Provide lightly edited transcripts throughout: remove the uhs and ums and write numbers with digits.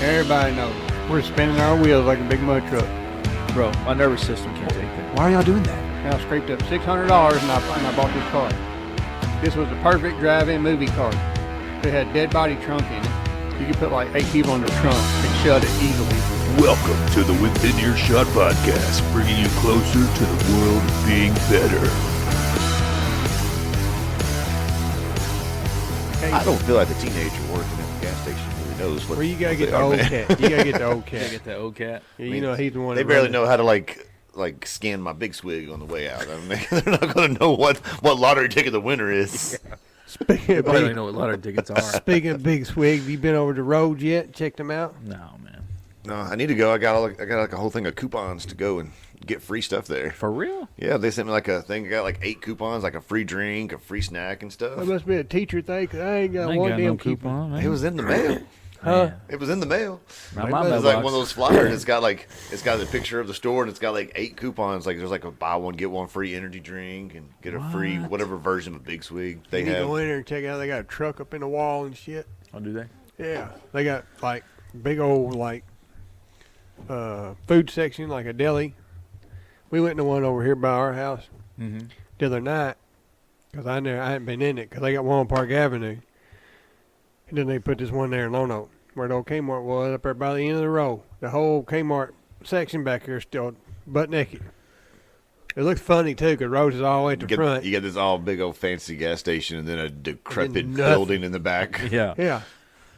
Everybody knows. We're spinning our wheels like a big mud truck. Bro, my nervous system can't take that. Why are y'all doing that? And I scraped up $600 and I bought this car. This was the perfect drive-in movie car. It had dead body trunk in it. You could put like 8 people in the trunk and shut it easily. Welcome to the Within Earshot podcast, bringing you closer to the world of being better. I don't feel like the teenager working at the gas station really knows what. Well, you gotta get the old cat. You gotta get the old Can't cat. get that old cat. Yeah, you know he's the one. They that barely runs know how to like scan my big swig on the way out. I mean, they're not going to know what lottery ticket the winner is. it. Speaking of I don't even big, know what lottery tickets are. speaking of big swig, have you been over the roads yet? Checked them out? No, man. No, I need to go. I got like a whole thing of coupons to go and get free stuff there. For real? Yeah, they sent me like a thing. I got like 8 coupons, like a free drink, a free snack, and stuff. That must be a teacher thing, 'cause I ain't got I ain't one got damn no coupon. coupon, man. It was in the mail. Huh? Man. It was in the mail. Not my It's like mailbox. one of those flyers. It's got the picture of the store, and it's got like 8 coupons. Like there's like a buy one get one free energy drink, and get a free whatever version of Big Swig they You need to have. go in there and check out. They got a truck up in the wall and shit. Oh, do they? Yeah, they got like big old like food section, like a deli. We went to one over here by our house Mm-hmm. the other night because I hadn't been in it because they got one on Park Avenue, and then they put this one there in Lone Oak where the old Kmart was up there by the end of the row. The whole Kmart section back here is still butt naked. It looks funny too because Rose is all the way at the front. You get this all big old fancy gas station, and then a decrepit nothing. building in the back. Yeah. Yeah,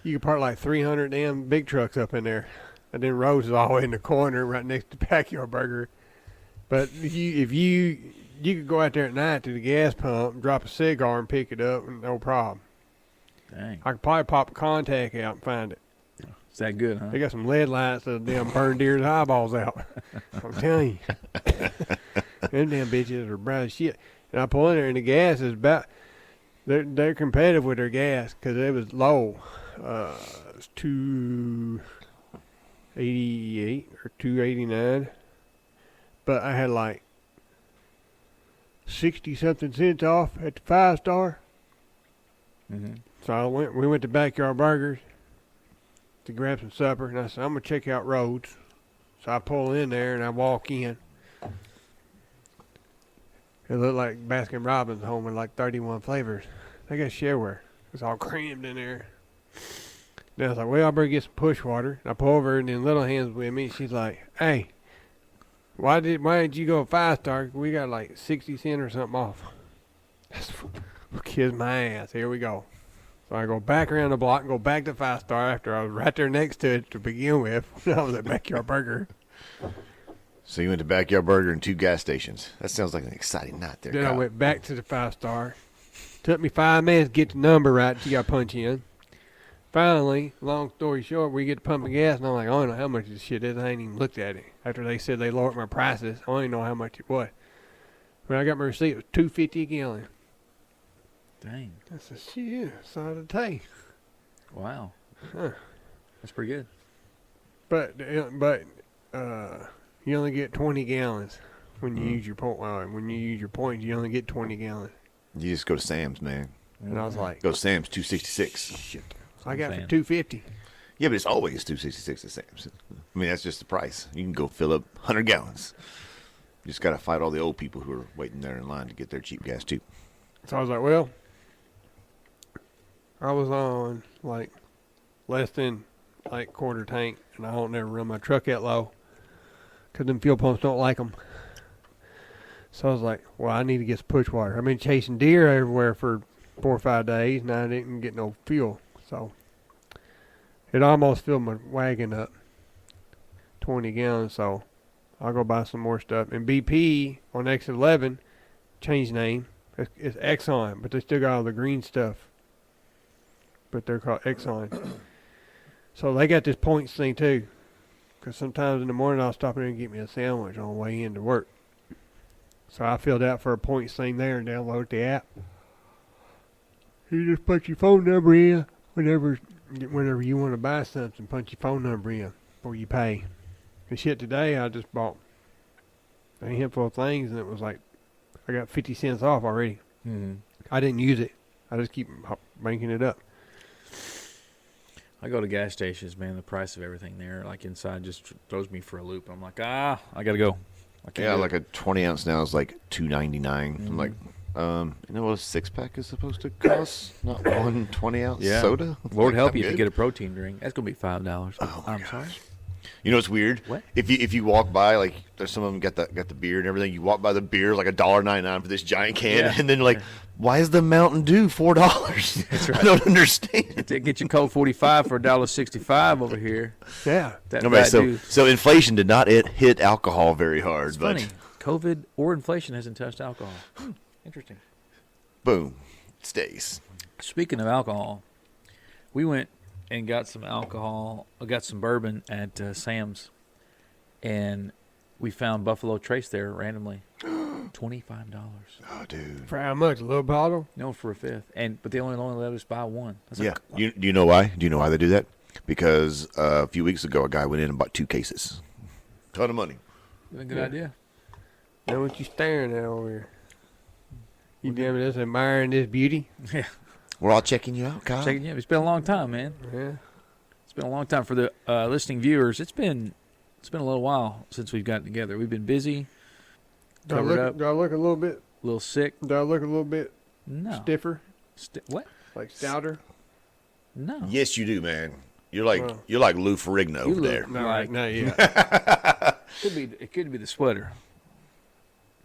you could park like 300 damn big trucks up in there, and then Rose is all the way in the corner right next to Backyard Burger. But if you could go out there at night to the gas pump, drop a cigar, and pick it up, and no problem. Dang. I could probably pop a contact out and find it. Is that good, huh? They got some lead lights that'll damn burn deer's eyeballs out. I'm telling you. Them damn bitches are bright as shit. And I pull in there, and the gas is about, they're competitive with their gas because it was low. It's 288 or 289. But I had like 60-something cents off at the 5-star. Mm-hmm. So we went to Backyard Burgers to grab some supper, and I said, I'm going to check out Rhodes. So I pull in there, and I walk in. It looked like Baskin Robbins home with like 31 flavors. They got shareware. It's all crammed in there. Then I was like, well, I better get some push water. And I pull over, and then Little Hands with me. She's like, hey, why did you go 5-star? We got like 60 cents or something off. Kiss my ass. Here we go. So I go back around the block and go back to 5-star after I was right there next to it to begin with when I was at Backyard Burger. So you went to Backyard Burger and 2 gas stations. That sounds like an exciting night there, Then I Kyle. went back to the 5-star. Took me 5 minutes to get the number right that you got to punch in. Finally, long story short, we get to pumping gas, and I'm like, I don't know how much this shit is. I ain't even looked at it. After they said they lowered my prices, I don't even know how much it was. When I got my receipt, it was $2.50 a gallon. Dang. I said, shit, side of the tank. Wow. Huh. That's pretty good. But you only get 20 gallons when you use your point. When you use your points, you only get 20 gallons. You just go to Sam's, man. And I was like, Go to Sam's, 266. shit. I got it for saying. $2.50. Yeah, but it's always 266 at Sam's. I mean, that's just the price. You can go fill up 100 gallons. You just got to fight all the old people who are waiting there in line to get their cheap gas, too. So I was like, well, I was on like less than like quarter tank, and I don't never run my truck that low because them fuel pumps don't like them. So I was like, well, I need to get some push water. I've been chasing deer everywhere for 4 or 5 days, and I didn't get no fuel. So it almost filled my wagon up, 20 gallons. So I'll go buy some more stuff. And BP on X11 changed name. It's Exxon, but they still got all the green stuff. But they're called Exxon. So they got this points thing too. Because sometimes in the morning I'll stop in there and get me a sandwich on the way into work. So I filled out for a points thing there and downloaded the app. You just put your phone number in whenever you want to buy something. Punch your phone number in before you pay. And shit, today I just bought a handful of things, and it was like I got 50 cents off already. Mm-hmm. I didn't use it. I just keep banking it up. I go to gas stations, man. The price of everything there, like inside, just throws me for a loop. I'm like, I gotta go. I can't Yeah, do like it. a 20 ounce now is like $2.99. I'm like, you know what a 6-pack is supposed to cost? Not one 20 ounce Yeah. soda. Lord Like, help I'm you if you good. get a protein drink. That's gonna be $5. Oh, my I'm gosh. sorry. You know what's weird? What? If you walk by, like there's some of them got the beer and everything. You walk by the beer like $1.99 for this giant can, Yeah. and then like, why is the Mountain Dew $4? That's I right. don't understand. They get you Colt 45 for $1.65 over here. Yeah. That Okay, fat dude. so inflation did not hit alcohol very hard, It's but funny. COVID or inflation hasn't touched alcohol. Interesting. boom, it stays. Speaking of alcohol, we went and got some alcohol. Got some bourbon at Sam's, and we found Buffalo Trace there randomly. $25. Oh, dude. For how much? A little bottle? No, for a fifth. But they only let us buy one. I was Yeah. like, Do you know why? Do you know why they do that? Because a few weeks ago, a guy went in and bought 2 cases. Ton of money. "That's a good Yeah. idea." Know what you staring at over here? You damn just admiring this beauty? Yeah, We're all checking you out, Kyle. checking you. It's been a long time, man. Yeah. It's been a long time for the listening viewers. It's been a little while since we've gotten together. We've been busy, Do I covered up, look, do I look a little bit? a little sick. Do I look a little bit No, stiffer? what? Like stouter? No. Yes, you do, man. You're like Wow. Lou Ferrigno over look- there. No, Like- not yet. It could be the sweater.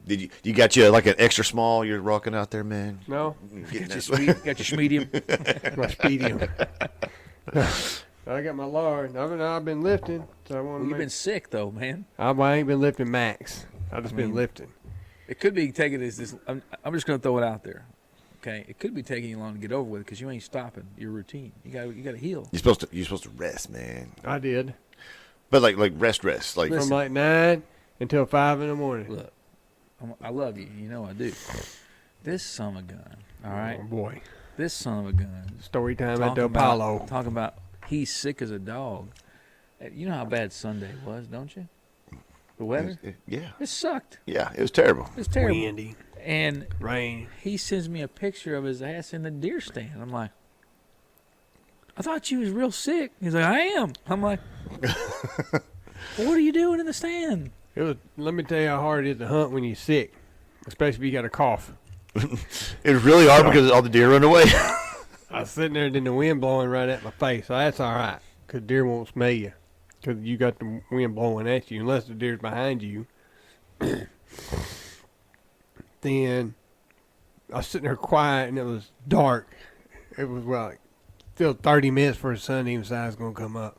Did you got you like an extra small you're rocking out there, man? No, Getting Got that- your medium. my speedium. I got my large. I've been lifting, so I want Well, to. you've been sick though, man. I ain't been lifting max. I've just been lifting. It could be taking this. I'm just gonna throw it out there. Okay, it could be taking you long to get over with because you ain't stopping your routine. You got to heal. You're supposed to rest, man. I did But like rest. Like Listen. from like 9 until 5 in the morning. Look, I love you. You know I do. This son of a gun. All right, Oh boy, this son of a gun. story time at the Talking about- Apollo. Talking about he's sick as a dog. You know how bad Sunday was, don't you? The weather. yeah, It sucked. yeah, it was terrible. It was terrible. Windy, And rain. he sends me a picture of his ass in the deer stand. I'm like, I thought you was real sick. He's like, I am. I'm like, well, what are you doing in the stand? It was. Let me tell you how hard it is to hunt when you're sick, especially if you got a cough. It was really hard because all the deer run away. I was sitting there, then the wind blowing right at my face. So that's all right, because deer won't smell you, because you got the wind blowing at you, unless the deer's behind you. Then I was sitting there quiet, and it was dark. It was like still 30 minutes for the sun even side was gonna come up.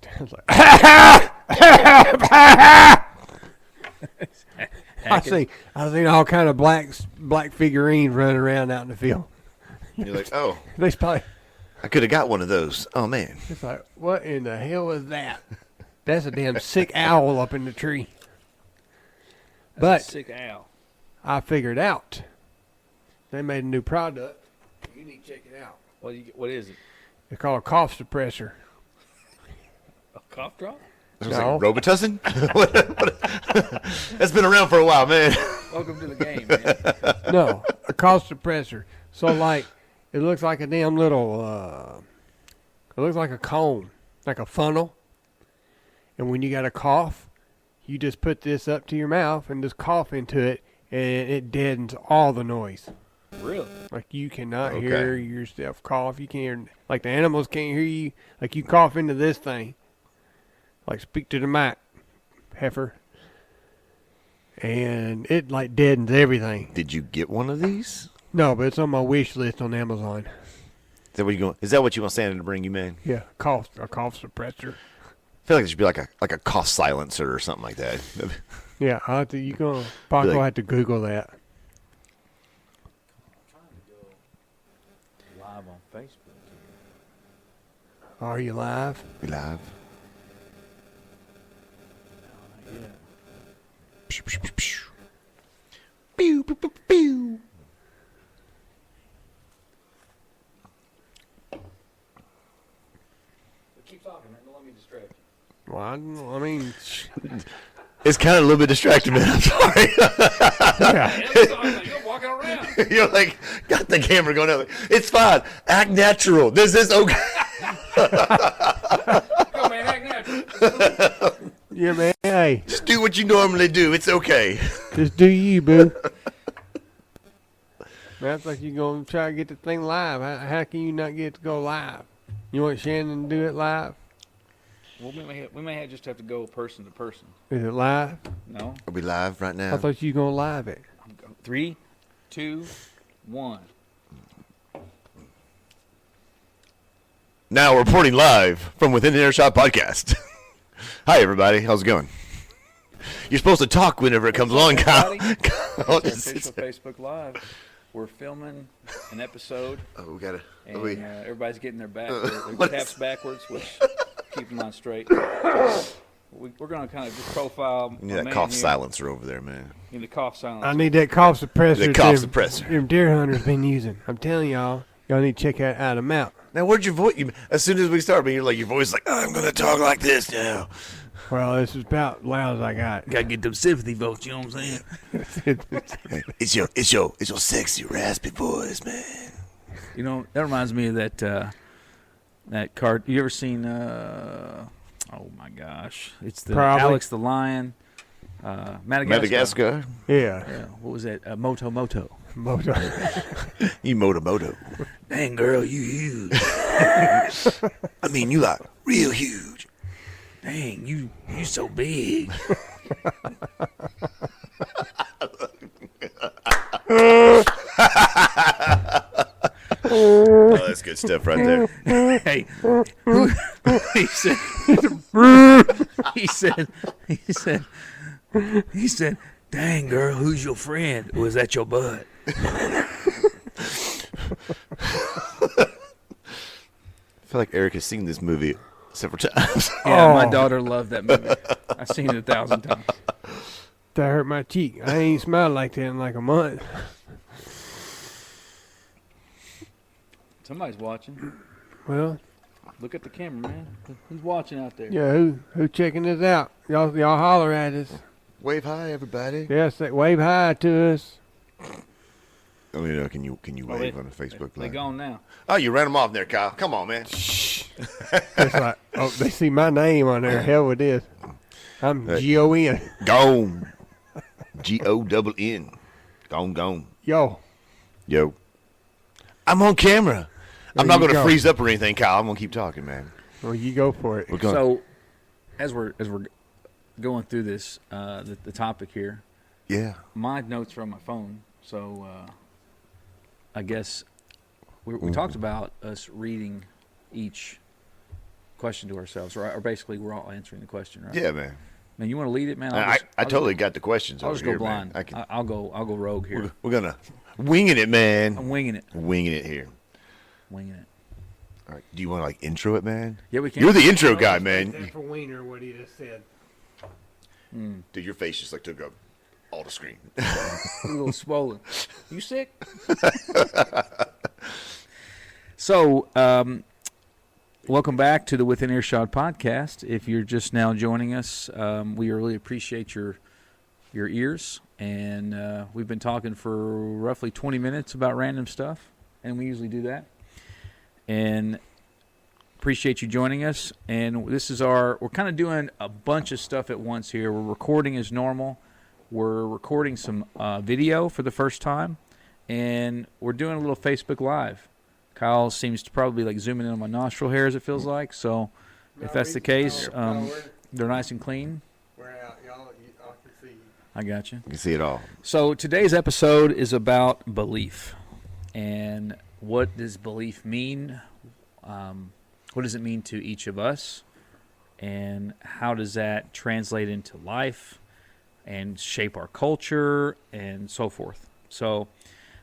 I was like, I seen all kind of black figurines running around out in the field. You're like, oh, They probably. I could have got one of those. Oh man, It's like, what in the hell is that? That's a damn sick owl up in the tree. But Sick owl. I figured out they made a new product. You need to check it out. What is it? It's called a cough suppressor. A cough drop? it was No. like Robitussin. That's been around for a while, man. Welcome to the game, man. No, a cough suppressor. So like, it looks like a damn little. It looks like a cone, like a funnel. And when you got a cough, you just put this up to your mouth and just cough into it, and it deadens all the noise. Really? Like you cannot Okay. hear yourself cough. You can't hear, like the animals can't hear you. Like you cough into this thing. Like speak to the mic, heifer. And it like deadens everything. Did you get one of these? No, but it's on my wish list on Amazon. Is that what you going? Is that what you want Santa to bring you, man? Yeah, a cough suppressor. I feel like it should be like a cough silencer or something like that. Yeah, I have to, you gonna Paco Like- have to Google that. Live on Facebook. Are you live? We live. Yeah. Pew, pew, pew, pew. Pew, pew, pew, pew. Keep talking, man. Don't let me distract you. Well, I mean, It's kind of a little bit distracting, man. I'm sorry. yeah. You're walking around. You're like, got the camera going out. It's fine. Act natural. This is okay. Go, man, act natural. Yeah, man. Hey, Just do what you normally do. It's okay. just do you, boo. That's like you're going to try to get the thing live. How can you not get to go live? You want Shannon to do it live? Well, we may just have to go person to person. Is it live? No. Are we live right now? I thought you were going to live it. 3, 2, 1. Now reporting live from Within Earshot podcast. Hi, everybody. How's it going? You're supposed to talk whenever it comes along, Kyle. It's official Facebook Live. We're filming an episode, Oh, we got to. and everybody's getting their what caps backwards, which keep them on straight. We're going to kind of just profile. You need that cough silencer over there, man. You need the cough silencer. I need that cough suppressor. The cough suppressor. Them deer hunters been using. I'm telling y'all need to check that out them out. Now, where'd your voice? As soon as we started, you're like, your voice is like, I'm going to talk like this now. Well, this is about loud as I got. Got to get them sympathy votes, you know what I'm saying? It's your sexy, raspy voice, man. You know, that reminds me of that card. You ever seen, oh my gosh. It's the Probably. Alex the Lion, Madagascar. Yeah. Yeah, what was it? Moto Moto. Moto. You moto. Dang, girl, you huge. I mean, you like real huge. Dang, you so big. Oh, that's good stuff right there. Hey, he said, dang, girl, who's your friend? Or is that your bud? I feel like Eric has seen this movie several times. Yeah, my daughter loved that movie. I've seen it 1,000 times. That hurt my cheek. I ain't smiled like that in like a month. Somebody's watching. Well, Look at the camera, man. Who's watching out there? yeah, who checking this out? Y'all holler at us. Wave hi, everybody. Yes, wave hi to us. Oh, you know, can you Oh, wave on the Facebook They Live? gone now. Oh, you ran them off there, Kyle. Come on, man. It's like, oh, they see my name on there. Hell with this. I'm Hey. G-O-N. Gone. G-O-double-N. Gone. Yo. Yo. I'm on camera. I'm There not you going to go. freeze up or anything, Kyle. I'm going to keep talking, man. Well, you go for it. We're going. So, as we're going through this, the topic here, Yeah. my notes are on my phone. So, I guess we talked about us reading each question to ourselves, or basically we're all answering the question, right? Yeah, man. Man, you want to lead it, man? I totally got the questions I'll over just go here, blind. man. I'll go rogue here. We're going to winging it, man. I'm winging it. Winging it here. Winging it. All right. Do you want to, like, intro it, man? Yeah, we can. You're the intro guy, man. for Wiener, what he just said. Dude, your face just, like, took up all the screen. A little swollen. You sick? So, welcome back to the Within Earshot podcast. If you're just now joining us, we really appreciate your ears. And we've been talking for roughly 20 minutes about random stuff, and we usually do that. And appreciate you joining us. And this is we're kind of doing a bunch of stuff at once here. We're recording as normal. We're recording some video for the first time, and we're doing a little Facebook Live. Kyle seems to probably like zooming in on my nostril hairs, it feels like. So if that's the case, they're nice and clean. We're out. Y'all can see. I got you. You can see it all. So today's episode is about belief. And what does belief mean? What does it mean to each of us? And how does that translate into life and shape our culture and so forth? So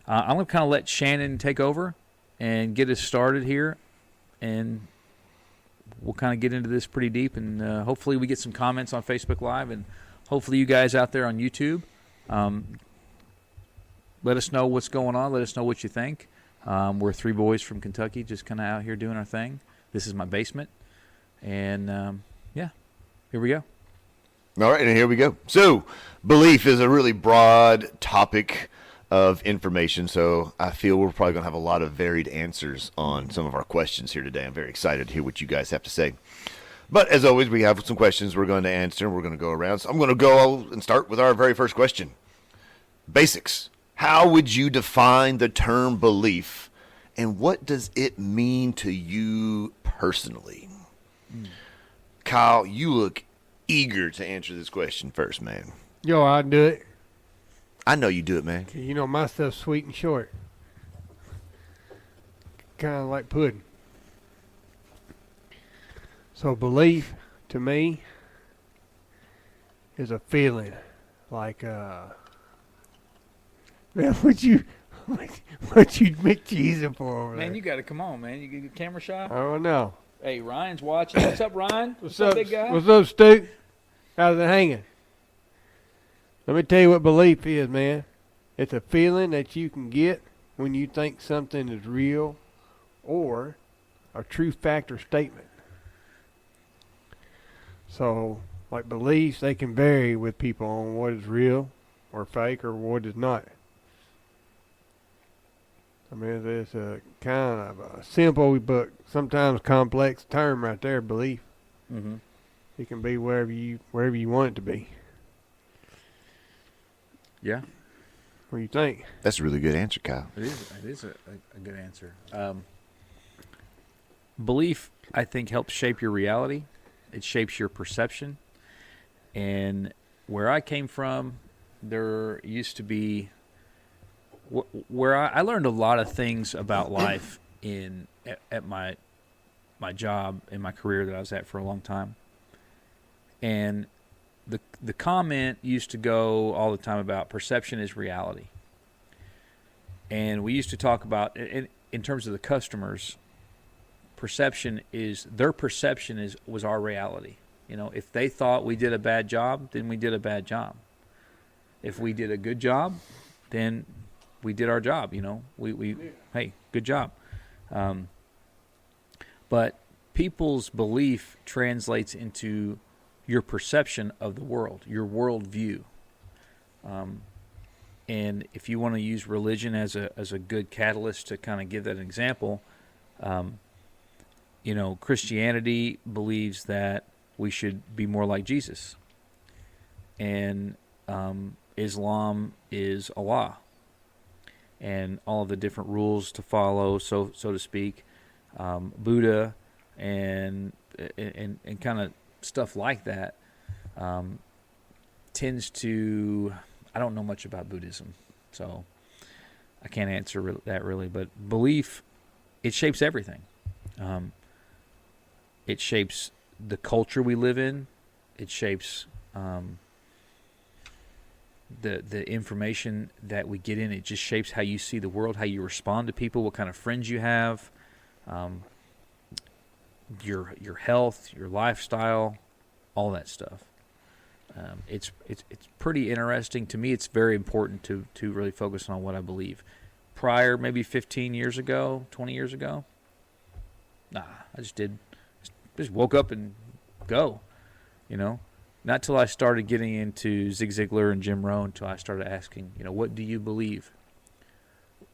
I'm going to kind of let Shannon take over and get us started here. And we'll kind of get into this pretty deep. And hopefully we get some comments on Facebook Live. And hopefully you guys out there on YouTube, let us know what's going on. Let us know what you think. We're three boys from Kentucky just kind of out here doing our thing. This is my basement. And, yeah, here we go. All right, and here we go. So, belief is a really broad topic. of information. So I feel we're probably going to have a lot of varied answers on some of our questions here today. I'm very excited to hear what you guys have to say. But as always, we have some questions we're going to answer. We're going to go around. So I'm going to go and start with our very first question. Basics. How would you define the term belief, and what does it mean to you personally? Kyle, you look eager to answer this question first, man. Yo, I'll do it. I know you do it, man. 'Cause you know my stuff's sweet and short. Kind of like pudding. So belief, to me, is a feeling. Like, man, what you McCheesing for over there? Man, you got to come on, man. You get a camera shot? I don't know. Hey, Ryan's watching. What's up, Ryan? What's up, big guy? What's up, Stu? How's it hanging? Let me tell you what belief is, man. It's a feeling that you can get when you think something is real or a true fact or statement. So, like beliefs, they can vary with people on what is real or fake or what is not. I mean, it's a kind of a simple but sometimes complex term right there, belief. Mm-hmm. It can be wherever you want it to be. Yeah. What do you think? That's a really good answer, Kyle. It is a good answer. Belief, I think, helps shape your reality. It shapes your perception. And where I came from, there used to be where I learned a lot of things about life at my job in my career that I was at for a long time. And the comment used to go all the time about perception is reality. And we used to talk about, in terms of the customers, their perception was our reality. You know, if they thought we did a bad job, then we did a bad job. If we did a good job, then we did our job. You know, hey, good job. But people's belief translates into your perception of the world, your worldview. And if you want to use religion as a good catalyst to kind of give that an example, you know, Christianity believes that we should be more like Jesus. And Islam is Allah. And all of the different rules to follow, so to speak. Buddha and kind of stuff like that tends to... I don't know much about Buddhism, so I can't answer that really. But belief, it shapes everything. It shapes the culture we live in. It shapes the information that we get in. It just shapes how you see the world, how you respond to people, what kind of friends you have, your health, your lifestyle, all that stuff. It's pretty interesting. To me, it's very important to really focus on what I believe. Prior, maybe 15 years ago, 20 years ago, I just woke up and go, you know. Not till I started getting into Zig Ziglar and Jim Rohn, until I started asking, you know, what do you believe?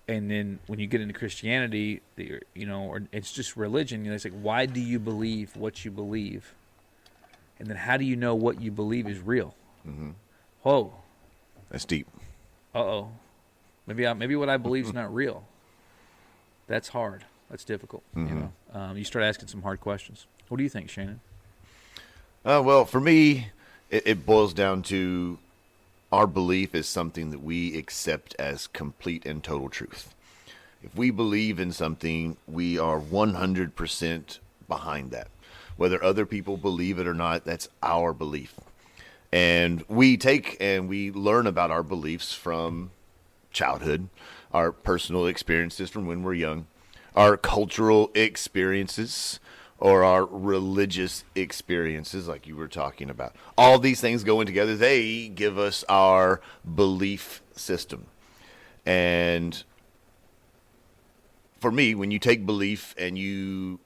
And then when you get into Christianity, you know, or it's just religion, you know, it's like, why do you believe what you believe? And then how do you know what you believe is real? Mm-hmm. Whoa. That's deep. Uh-oh. Maybe what I believe is not real. That's hard. That's difficult. Mm-hmm. You know, you start asking some hard questions. What do you think, Shannon? Well, for me, it boils down to our belief is something that we accept as complete and total truth. If we believe in something, we are 100% behind that. Whether other people believe it or not, that's our belief. And we take and we learn about our beliefs from childhood, our personal experiences from when we're young, our cultural experiences, or our religious experiences like you were talking about. All these things going together, they give us our belief system. And for me, when you take belief and you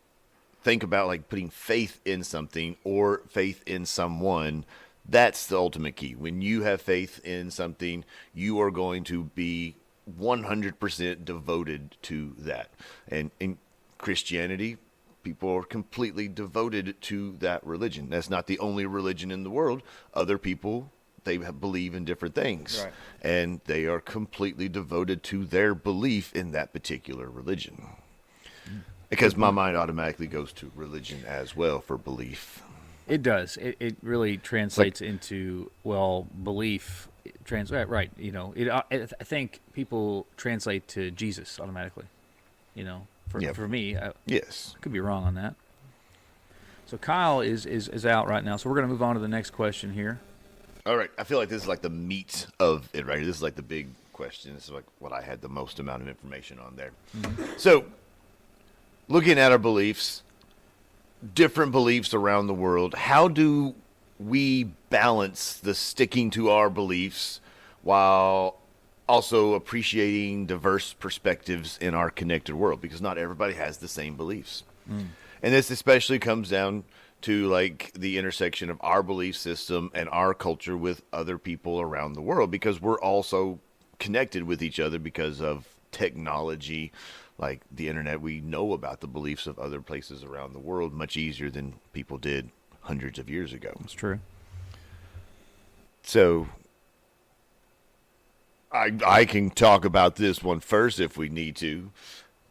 think about like putting faith in something or faith in someone, that's the ultimate key. When you have faith in something, you are going to be 100% devoted to that. And in Christianity, people are completely devoted to that religion. That's not the only religion in the world. Other people, they believe in different things. Right. And they are completely devoted to their belief in that particular religion. Because my mind automatically goes to religion as well for belief. It does. It really translates into, well, belief. Right. You know, I think people translate to Jesus automatically. You know, for me, Yes. I could be wrong on that. So Kyle is out right now. So we're going to move on to the next question here. All right. I feel like this is like the meat of it, right? This is like the big question. This is like what I had the most amount of information on there. Mm-hmm. So, looking at our beliefs, different beliefs around the world, how do we balance the sticking to our beliefs while also appreciating diverse perspectives in our connected world? Because not everybody has the same beliefs. And this especially comes down to like the intersection of our belief system and our culture with other people around the world, because we're also connected with each other because of technology, like the internet. We know about the beliefs of other places around the world much easier than people did hundreds of years ago. That's true. So I can talk about this one first if we need to,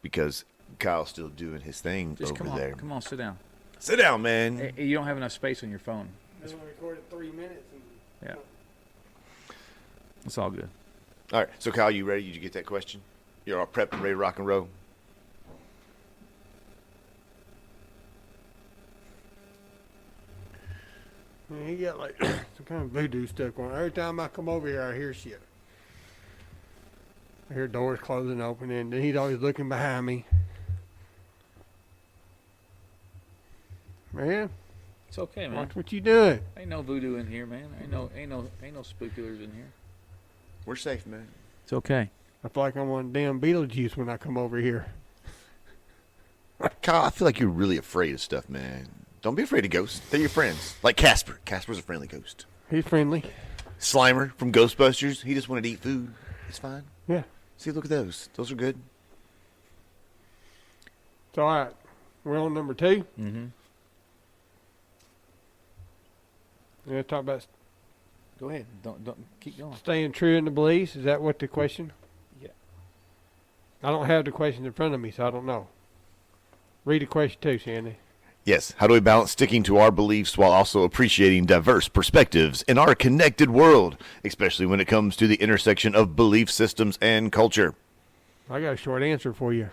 because Kyle's still doing his thing Just over there. Come on, sit down. Sit down, man. Hey, you don't have enough space on your phone. I only recorded 3 minutes. Yeah. It's all good. All right. So, Kyle, you ready? Did you get that question? You're all prepped and ready to rock and roll? Man, he got like some kind of voodoo stuck on. Every time I come over here, I hear shit. I hear doors closing and opening, and then he's always looking behind me. Man, It's okay, man. watch what you doing. Ain't no voodoo in here, man. Ain't no spookulars in here. We're safe, man. It's okay. I feel like I'm on damn Beetlejuice when I come over here. Kyle, I feel like you're really afraid of stuff, man. Don't be afraid of ghosts. They're your friends. Like Casper. Casper's a friendly ghost. He's friendly. Slimer from Ghostbusters. He just wanted to eat food. It's fine. Yeah. See, look at those. Those are good. It's all right. We're on number 2. Mm-hmm. Yeah, talk about Go ahead. Don't keep going. staying true in the beliefs. Is that what the question? Yeah. I don't have the question in front of me, so I don't know. Read the question too, Sandy. Yes. How do we balance sticking to our beliefs while also appreciating diverse perspectives in our connected world, especially when it comes to the intersection of belief systems and culture? I got a short answer for you.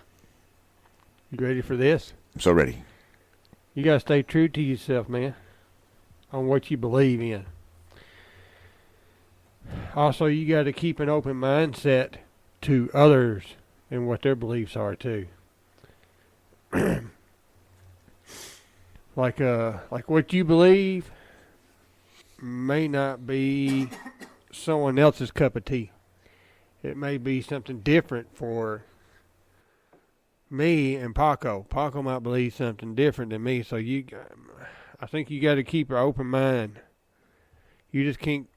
You ready for this? I'm so ready. You got to stay true to yourself, man, on what you believe in. Also, you got to keep an open mindset to others and what their beliefs are too. Like what you believe may not be someone else's cup of tea. It may be something different for me and Paco. Paco might believe something different than me, so I think you got to keep an open mind. You just can't.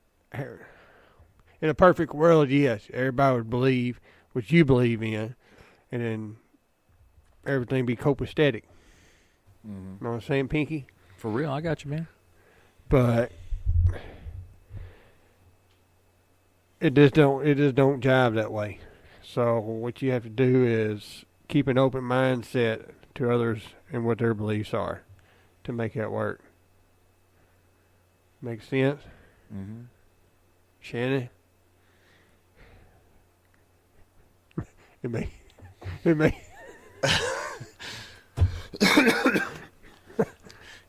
In a perfect world, yes, everybody would believe what you believe in, and then everything be copacetic. Mm-hmm. Know what I'm saying, Pinky? For real, I got you, man. But it just don't jive that way. So what you have to do is keep an open mindset to others and what their beliefs are to make that work. Make sense? Mm-hmm. Shannon? It may.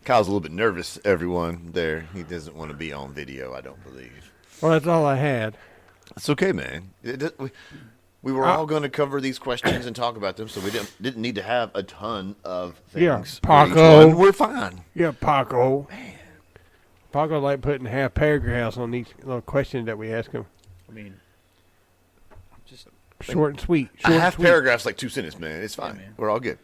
Kyle's a little bit nervous, everyone, there. He doesn't want to be on video, I don't believe. Well, that's all I had. It's okay, man. We were all going to cover these questions and talk about them, so we didn't need to have a ton of things. Yeah, for each Paco. one. We're fine. Yeah, Paco. Man. Paco like putting half paragraphs on each little question that we ask him. I mean, just Short and sweet. Half paragraph's like 2 sentences, man. It's fine. Yeah, man. We're all good.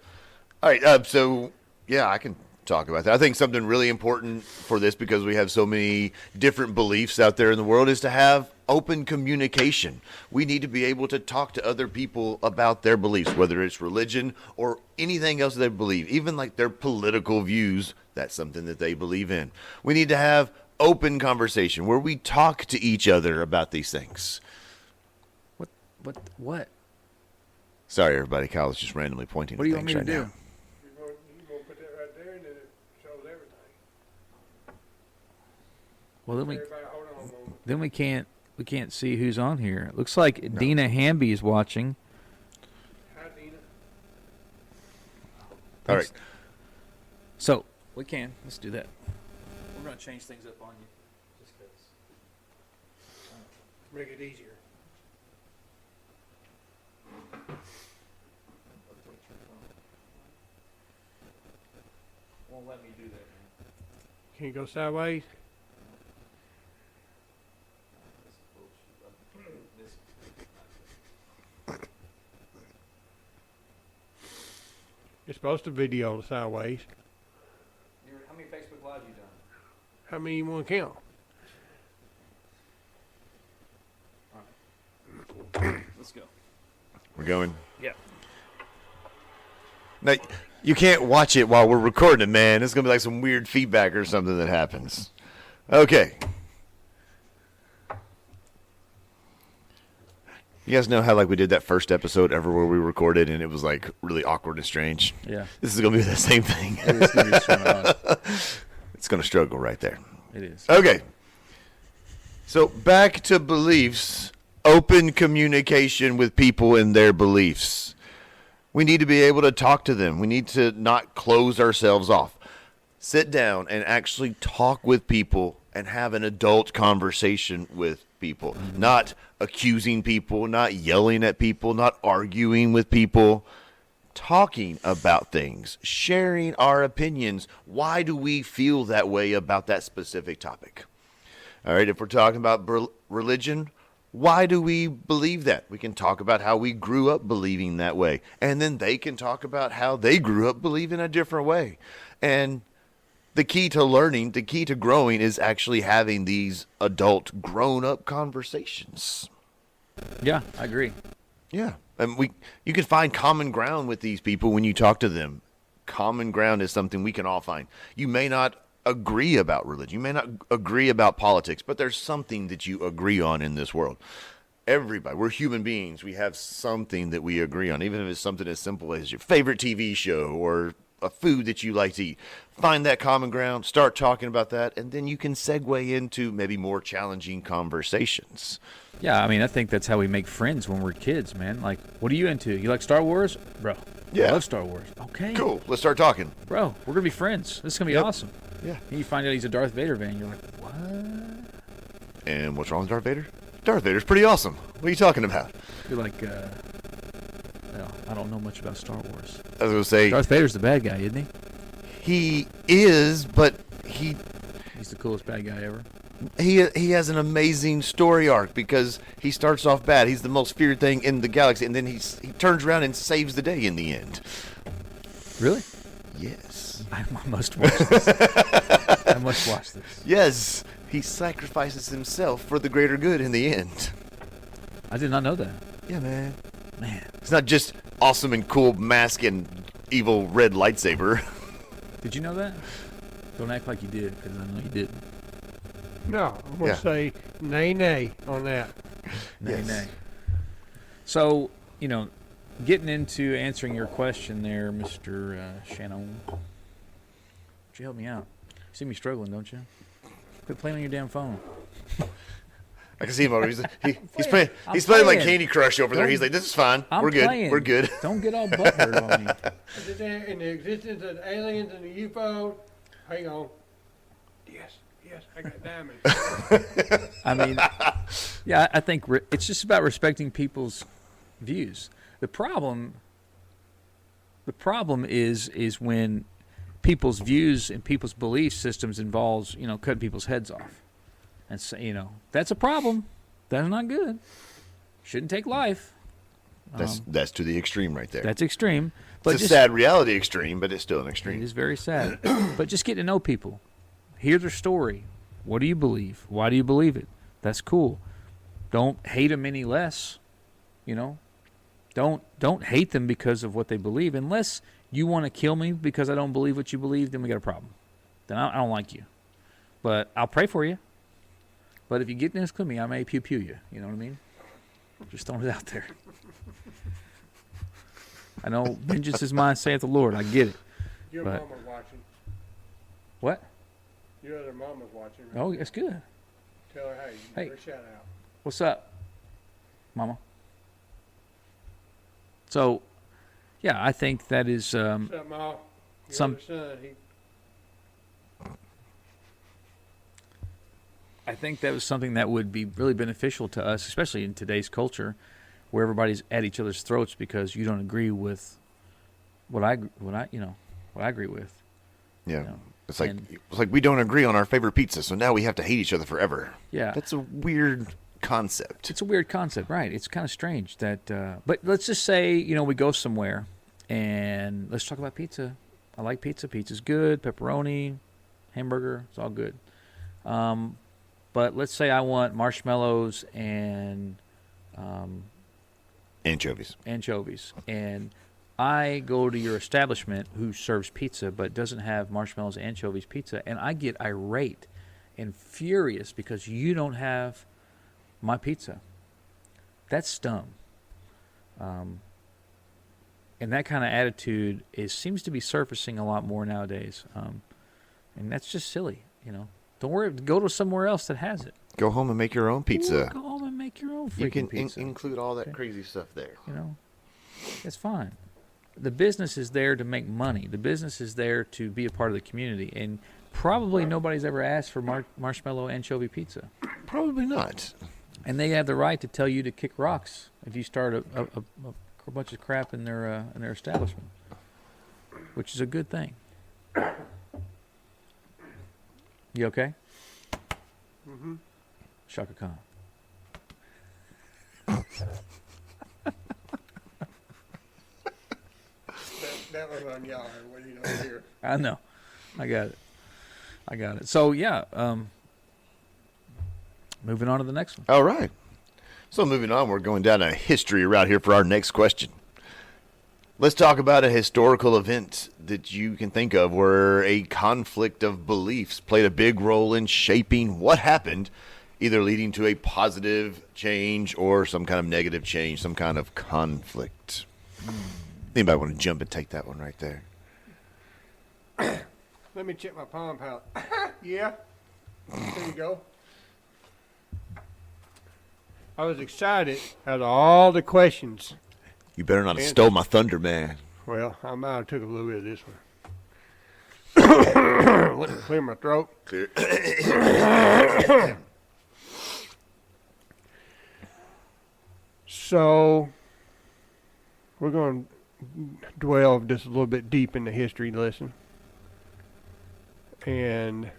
All right. So, yeah, I can talk about that. I think something really important for this, because we have so many different beliefs out there in the world, is to have open communication. We need to be able to talk to other people about their beliefs, whether it's religion or anything else they believe, even like their political views. That's something that they believe in. We need to have open conversation where we talk to each other about these things. What? Sorry, everybody. Kyle is just randomly pointing What do at you want things me to right do? now. You're going to put that right there, and then it shows everything. Well, Everybody, hold on a moment. then we can't see who's on here. It looks like Dina Hamby is watching. Hi, Dina. All right. So let's do that. We're gonna change things up on you, just because. Make it easier. Won't let me do that, man. Can you go sideways? You're supposed to video the sideways. How many Facebook Lives you done? How many you want to count? Let's go. We're going. Yeah. Now, you can't watch it while we're recording it, man. It's going to be like some weird feedback or something that happens. Okay. You guys know how like we did that first episode ever where we recorded and it was like really awkward and strange? Yeah. This is going to be the same thing. It is gonna be so hard. It's going to struggle right there. It is. Okay. So back to beliefs. Open communication with people and their beliefs. We need to be able to talk to them. We need to not close ourselves off. Sit down and actually talk with people and have an adult conversation with people. Mm-hmm. Not accusing people, not yelling at people, not arguing with people. Talking about things, sharing our opinions. Why do we feel that way about that specific topic? All right, if we're talking about religion, why do we believe that? We can talk about how we grew up believing that way. And then they can talk about how they grew up believing a different way. And the key to learning, the key to growing is actually having these adult grown-up conversations. Yeah, I agree. Yeah. And you can find common ground with these people when you talk to them. Common ground is something we can all find. You may not agree about religion. You may not agree about politics, but there's something that you agree on in this world. Everybody, we're human beings. We have something that we agree on, even if it's something as simple as your favorite TV show or a food that you like to eat. Find that common ground, start talking about that, and then you can segue into maybe more challenging conversations. Yeah, I mean, I think that's how we make friends when we're kids, man. Like, what are you into? You like Star Wars? Bro, Yeah. I love Star Wars. Okay. Cool. Let's start talking. Bro, we're going to be friends. This is going to be Yep. awesome. Yeah. And you find out he's a Darth Vader fan. You're like, what? And what's wrong with Darth Vader? Darth Vader's pretty awesome. What are you talking about? You're like, well, I don't know much about Star Wars. I was going to say, Darth Vader's the bad guy, isn't he? he is, but He's the coolest bad guy ever. he has an amazing story arc because he starts off bad. He's the most feared thing in the galaxy, and then he turns around and saves the day in the end. Really? Yes. I must watch this. I must watch this. Yes. He sacrifices himself for the greater good in the end. I did not know that. Yeah, man. Man. It's not just awesome and cool mask and evil red lightsaber. Did you know that? Don't act like you did, because I know you didn't. No, I'm going to say nay on that. Nay, Yes. nay. So, getting into answering your question there, Mr. Shannon. Would you help me out? You see me struggling, don't you? Quit playing on your damn phone. I can see him over. He's playing. playing like Candy Crush over there. Don't- He's like, this is fine. I'm We're good. playing. We're good. Don't get all butthurt on me. Is it in the existence of aliens and the UFO? Hang on. Yes, I got diamonds. I mean, yeah, I think it's just about respecting people's views. The problem is when people's views and people's belief systems involves, cutting people's heads off. And so, that's a problem. That's not good. Shouldn't take life. That's to the extreme right there. That's extreme. It's a sad reality extreme, but it's still an extreme. It is very sad. But just get to know people. Hear their story. What do you believe? Why do you believe it? That's cool. Don't hate them any less. Don't hate them because of what they believe. Unless you want to kill me because I don't believe what you believe, then we got a problem. Then I don't like you. But I'll pray for you. But if you get this with me, I may pew-pew you. You know what I mean? Just throwing it out there. I know vengeance is mine, saith the Lord. I get it. Your but, mama's watching. What? Your other mama's watching. Right? Oh, that's good. Tell her, hey, give her a shout out. What's up, Mama? So, yeah, I think that is What's up, Ma? Your other son, I think that was something that would be really beneficial to us, especially in today's culture, where everybody's at each other's throats because you don't agree with what I agree with. Yeah, you know? it's like we don't agree on our favorite pizza, so now we have to hate each other forever. Yeah, that's a weird concept. It's a weird concept, right? It's kind of strange that. But let's just say we go somewhere, and let's talk about pizza. I like pizza. Pizza's good. Pepperoni, hamburger, it's all good. But let's say I want marshmallows and anchovies. And I go to your establishment who serves pizza but doesn't have marshmallows and anchovies pizza, and I get irate and furious because you don't have my pizza. That's dumb. And that kind of attitude seems to be surfacing a lot more nowadays. And that's just silly, Don't worry. Go to somewhere else that has it. Go home and make your own pizza. Go home and make your own freaking You can pizza. include all that crazy stuff there. It's fine. The business is there to make money. The business is there to be a part of the community. And probably nobody's ever asked for marshmallow anchovy pizza. Probably not. And they have the right to tell you to kick rocks if you start a bunch of crap in their establishment, which is a good thing. You okay? Mm-hmm. Shaka Khan. that was on y'all. What do you know here? I know. I got it. So, yeah. Moving on to the next one. All right. So moving on, we're going down a history route here for our next question. Let's talk about a historical event that you can think of where a conflict of beliefs played a big role in shaping what happened, either leading to a positive change or some kind of negative change, some kind of conflict. Anybody want to jump and take that one right there? Let me check my palm palette. Yeah. There you go. I was excited out of all the questions. You better not have stole my thunder, man. Well, I might have took a little bit of this one. Let me clear my throat. Clear. So, we're going to dwell just a little bit deep in the history lesson. And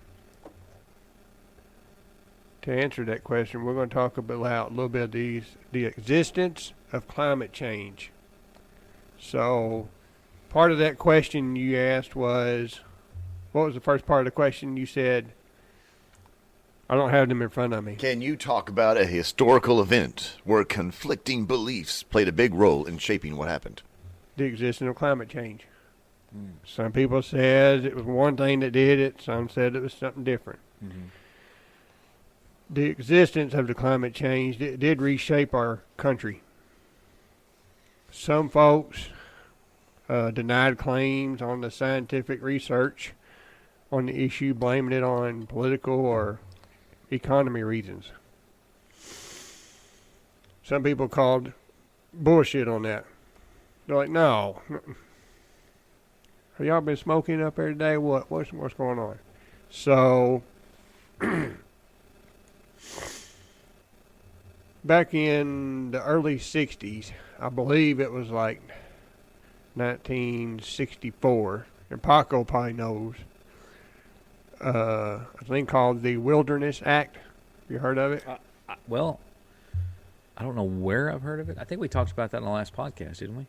to answer that question, we're going to talk about a little bit of the existence of climate change. So, part of that question you asked was, what was the first part of the question? You said, I don't have them in front of me. Can you talk about a historical event where conflicting beliefs played a big role in shaping what happened? The existence of climate change. Some people said it was one thing that did it. Some said it was something different. Mm-hmm. The existence of the climate change did reshape our country. Some folks denied claims on the scientific research on the issue, blaming it on political or economy reasons. Some people called bullshit on that. They're like, no. Have y'all been smoking up there today? What's going on? So, back in the early 60s, I believe it was like 1964, and Paco probably knows, a thing called the Wilderness Act. Have you heard of it? Well, I don't know where I've heard of it. I think we talked about that in the last podcast, didn't we?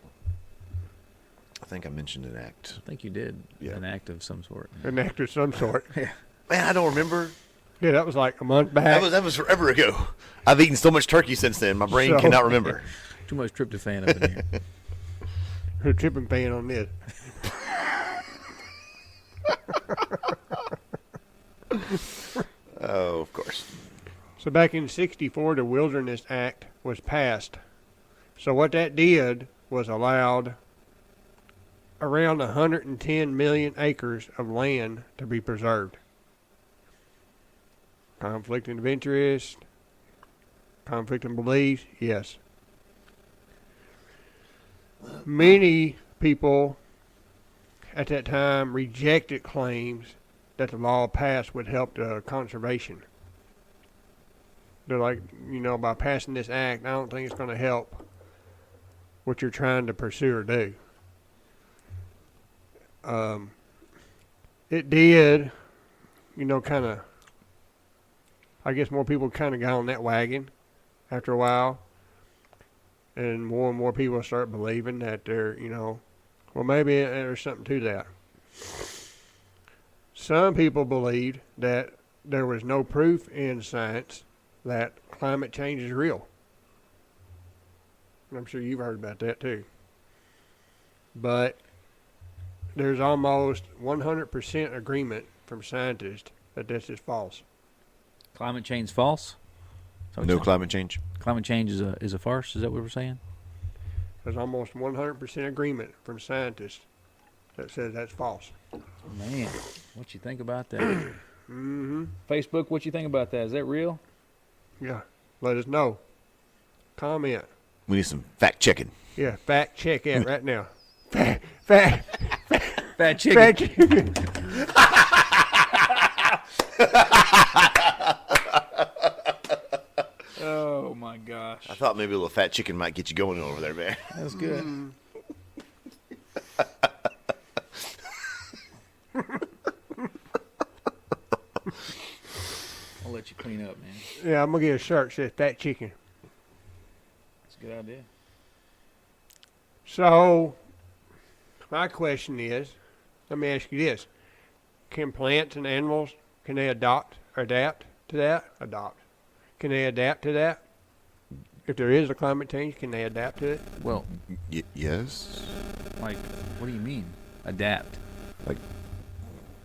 I think I mentioned an act. I think you did. Yeah. An act of some sort. An act of some sort. Man, I don't remember. Yeah, that was like a month back. That was forever ago. I've eaten so much turkey since then. My brain cannot remember. Too much tryptophan up in here. Her tripping pan on this. Oh, of course. So back in '64, the Wilderness Act was passed. So what that did was allowed around 110 million acres of land to be preserved. Conflict of interest, conflict of beliefs, yes. Many people at that time rejected claims that the law passed would help the conservation. They're like, by passing this act, I don't think it's going to help what you're trying to pursue or do. It did, kind of, I guess more people kind of got on that wagon after a while. And more people start believing that they're, well, maybe there's something to that. Some people believed that there was no proof in science that climate change is real. And I'm sure you've heard about that too. But there's almost 100% agreement from scientists that this is false. Climate change false? No climate change. Climate change is a farce? Is that what we're saying? There's almost 100% agreement from scientists that says that's false. Man, what you think about that? Mm-hmm. Facebook, what you think about that? Is that real? Yeah. Let us know. Comment. We need some fact checking. Yeah, fact check it right now. Fat chicken. Fat chicken. Oh my gosh. I thought maybe a little fat chicken might get you going over there, man. That was good. I'll let you clean up, man. Yeah, I'm going to get a shirt that says fat chicken. That's a good idea. So, my question is, let me ask you this. Can plants and animals, can they adapt to that? Can they adapt to that? If there is a climate change, can they adapt to it? Well, Yes. like, what do you mean? Adapt.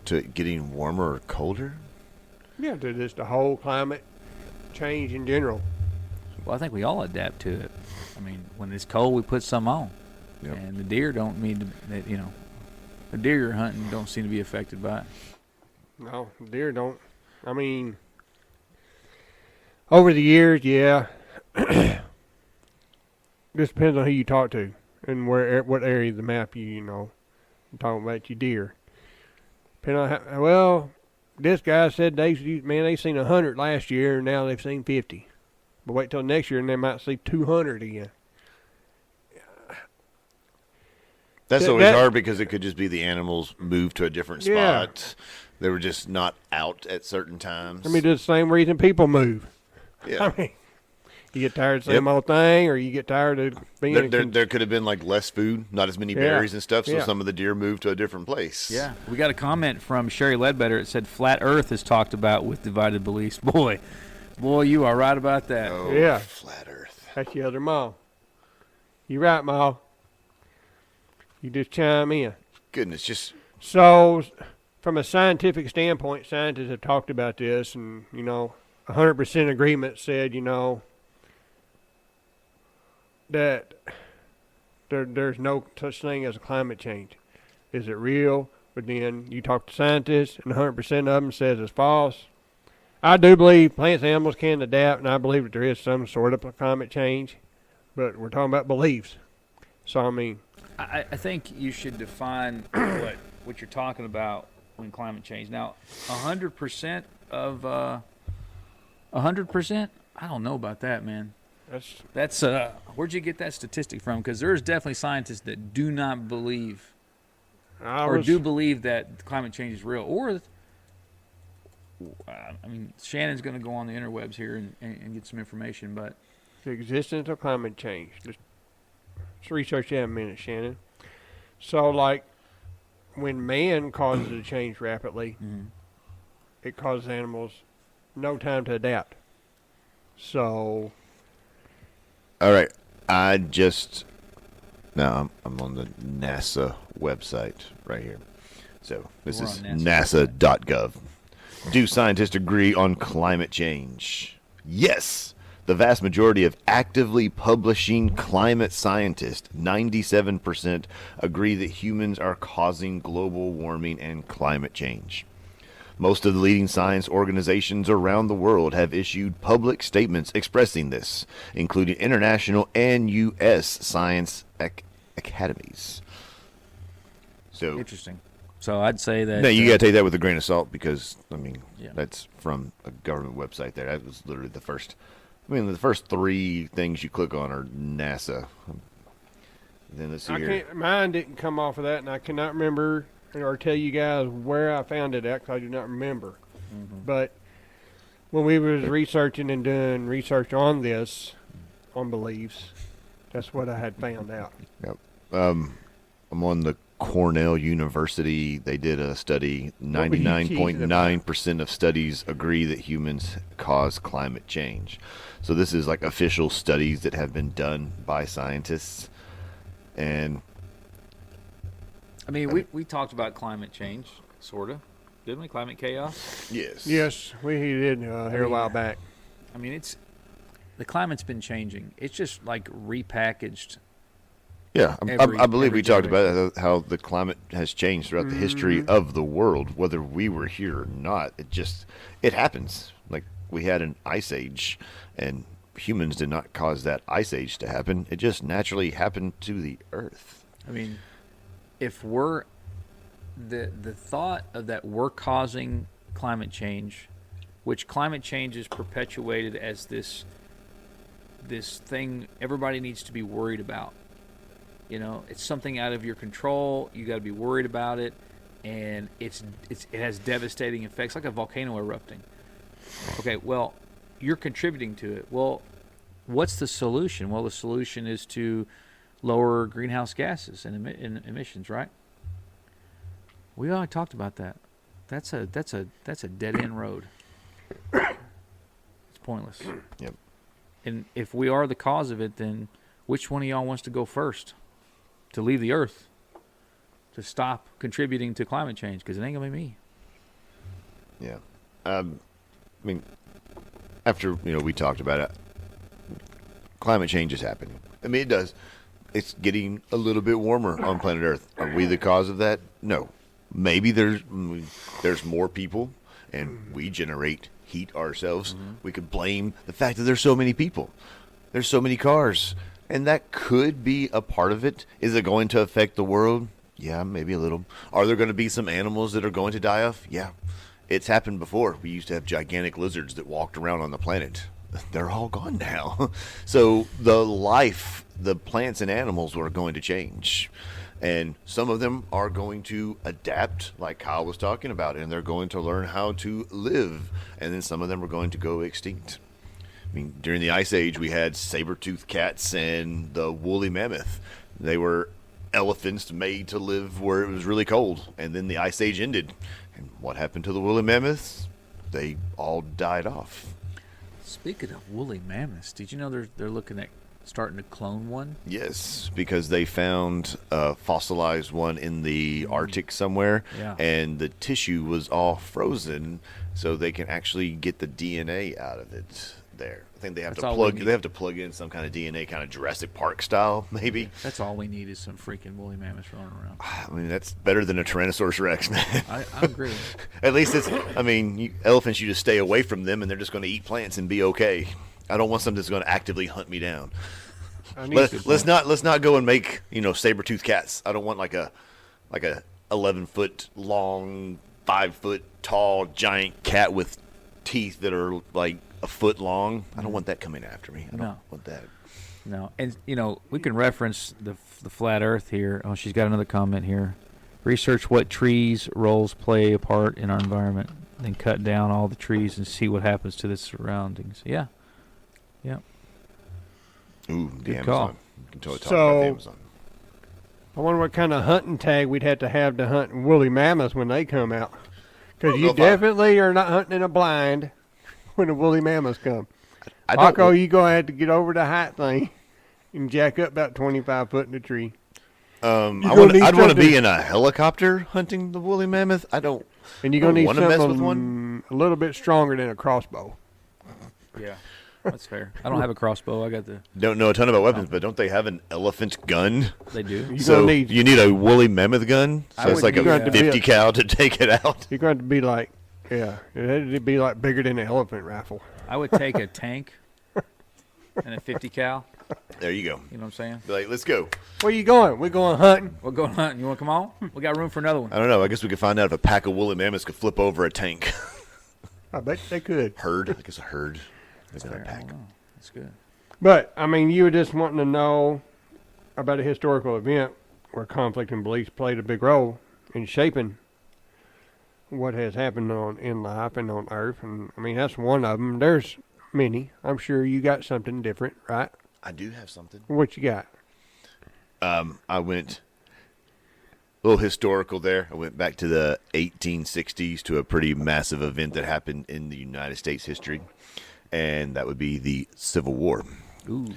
To it getting warmer or colder? Yeah, to just the whole climate change in general. Well, I think we all adapt to it. I mean, when it's cold, we put some on. Yep. And the deer don't need to, the deer you're hunting don't seem to be affected by it. No, deer don't. I mean, over the years, yeah. Just depends on who you talk to and what area of the map you're talking about your deer. Depending on how, well, this guy said they seen 100 last year and now they've seen 50. But wait till next year and they might see 200 again. That's always hard because it could just be the animals moved to a different spot. Yeah. They were just not out at certain times. I mean, it's the same reason people move. Yeah. I mean, you get tired of the same old thing, or you get tired of being... There could have been like less food, not as many berries and stuff, so some of the deer moved to a different place. Yeah. We got a comment from Sherry Ledbetter. It said, flat earth is talked about with divided beliefs. Boy, you are right about that. Oh, yeah. Flat earth. That's the other Ma. You right, Ma. You just chime in. Goodness, just... So, from a scientific standpoint, scientists have talked about this, and, 100% agreement said, that there's no such thing as a climate change. Is it real? But then you talk to scientists, and 100% of them says it's false. I do believe plants and animals can adapt, and I believe that there is some sort of a climate change, but we're talking about beliefs. So, I mean... I think you should define what you're talking about when climate change. Now, 100% of 100%? I don't know about that, man. That's where'd you get that statistic from? Because there's definitely scientists that do not believe do believe that climate change is real. Or, I mean, Shannon's going to go on the interwebs here and get some information, but the existence of climate change. Let's research that a minute, Shannon. So, like, when man causes a change rapidly, it causes animals no time to adapt. So, All right. I'm on the NASA website right here. So this We're is on NASA nasa.gov. Do scientists agree on climate change? Yes. The vast majority of actively publishing climate scientists, 97%, agree that humans are causing global warming and climate change. Most of the leading science organizations around the world have issued public statements expressing this, including international and U.S. science academies. So, Interesting. So I'd say that. now you got to take that with a grain of salt because, Yeah. that's from a government website there. That was literally the first. The first three things you click on are NASA. Then let's see here. mine didn't come off of that, and I cannot remember or tell you guys where I found it at because I do not remember. But when we was researching and doing research on this, on beliefs, that's what I had found out. Yep. I'm on the Cornell University. They did a study. What were you teasing about? 99.9% of studies agree that humans cause climate change. So this is like official studies that have been done by scientists. And I mean, we talked about climate change, sort of, didn't we? Climate chaos. Yes, we did here a while back. I mean, the climate's been changing. It's just like repackaged. Yeah, I believe every we talked about how the climate has changed throughout the history of the world, whether we were here or not. It happens. Like, we had an ice age, and humans did not cause that ice age to happen. It just naturally happened to the Earth. I mean, if we're the thought of that we're causing climate change, which climate change is perpetuated as this thing everybody needs to be worried about. You know, it's something out of your control. You got to be worried about it, and it has devastating effects, like a volcano erupting. Okay, well, you're contributing to it. Well, what's the solution? Well, the solution is to lower greenhouse gases and emissions, right? We already talked about that. That's a dead end road. It's pointless. Yep. And if we are the cause of it, then which one of y'all wants to go first to leave the Earth, to stop contributing to climate change? Because it ain't gonna be me. Yeah. After we talked about it, climate change is happening. It does. It's getting a little bit warmer on planet Earth. Are we the cause of that? No. Maybe there's more people, and we generate heat ourselves. We could blame the fact that there's so many people. There's so many cars. And that could be a part of it. Is it going to affect the world? Yeah, maybe a little. Are there going to be some animals that are going to die off? Yeah. It's happened before. We used to have gigantic lizards that walked around on the planet. They're all gone now. So the plants and animals are going to change. And some of them are going to adapt, like Kyle was talking about, and they're going to learn how to live. And then some of them are going to go extinct. During the Ice Age, we had saber-toothed cats and the woolly mammoth. They were elephants made to live where it was really cold. And then the Ice Age ended. And what happened to the woolly mammoths? They all died off. Speaking of woolly mammoths, did you know they're looking at starting to clone one? Yes, because they found a fossilized one in the Arctic somewhere, and the tissue was all frozen, so they can actually get the DNA out of it there. I think they have to plug in some kind of DNA, kind of Jurassic Park style, maybe. That's all we need is some freaking woolly mammoths running around. That's better than a Tyrannosaurus Rex, man. I agree. At least elephants, you just stay away from them, and they're just going to eat plants and be okay. I don't want something that's going to actively hunt me down. Let's not go and make saber-toothed cats. I don't want like a 11-foot long, 5-foot tall giant cat with teeth that are like a foot long. I don't want that coming after me. I don't want that. No, and we can reference the flat Earth here. Oh, she's got another comment here. Research what trees roles play a part in our environment, then cut down all the trees and see what happens to the surroundings. Yeah. Ooh, the Good Amazon. call. You can totally talk about the Amazon. I wonder what kind of hunting tag we'd have to hunt woolly mammoths when they come out. Because Well, you if I- definitely are not hunting in a blind when the woolly mammoths come. I don't. Paco, you going to have to get over the height thing and jack up about 25 foot in the tree. I'd gonna want need to something- be in a helicopter hunting the woolly mammoth. I don't. And you're going to I need don't wanna mess with something a little bit stronger than a crossbow. Yeah, that's fair. I don't have a crossbow. I got the. Don't know a ton about weapons, but don't they have an elephant gun? They do. You're So gonna need- you need a woolly mammoth gun. I So it's would like need a that. 50 cal to take it out. You're going to be like, yeah, it'd be like bigger than an elephant rifle. I would take a tank and a 50 cal. There you go. You know what I'm saying? Be like, let's go. Where you going? We're going hunting. We're going hunting. You want to come on? We got room for another one. I don't know. I guess we could find out if a pack of woolly mammoths could flip over a tank. I bet they could. Herd. I guess a herd. Maybe not a Fair. I pack. don't know. That's good. But, I mean, you were just wanting to know about a historical event where conflict and beliefs played a big role in shaping what has happened in life and on Earth. And, I mean, that's one of them. There's many. I'm sure you got something different, right? I do have something. What you got? I went a little historical there. I went back to the 1860s to a pretty massive event that happened in the United States history, and that would be the Civil War. Ooh.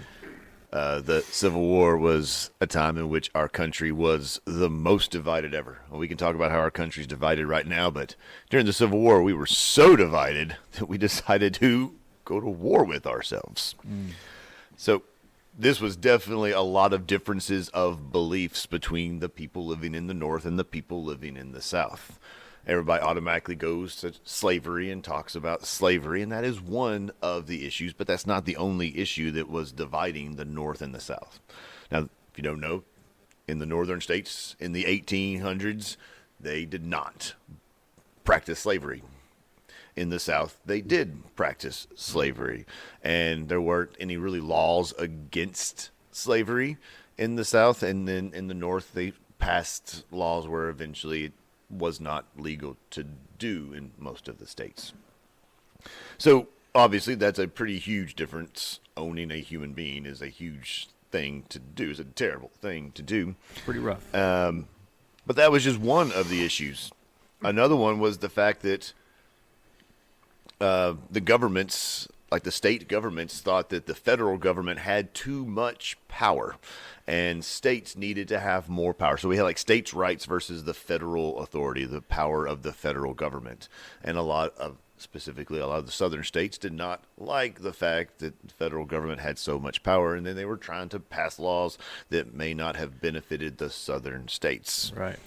The Civil War was a time in which our country was the most divided ever. Well, we can talk about how our country's divided right now, but during the Civil War, we were so divided that we decided to go to war with ourselves. So this was definitely a lot of differences of beliefs between the people living in the North and the people living in the South. Everybody automatically goes to slavery and talks about slavery, and that is one of the issues, but that's not the only issue that was dividing the North and the South. Now, if you don't know, in the northern states in the 1800s, they did not practice slavery. In the South, they did practice slavery, and there weren't any really laws against slavery in the South, and then in the North, they passed laws where eventually it was not legal to do in most of the states. So, obviously, that's a pretty huge difference. Owning a human being is a huge thing to do. It's a terrible thing to do. It's pretty rough. But that was just one of the issues. Another one was the fact that the governments, like the state governments, thought that the federal government had too much power and states needed to have more power. So we had like states' rights versus the federal authority, the power of the federal government. And specifically a lot of the southern states did not like the fact that the federal government had so much power, and then they were trying to pass laws that may not have benefited the southern states. Right.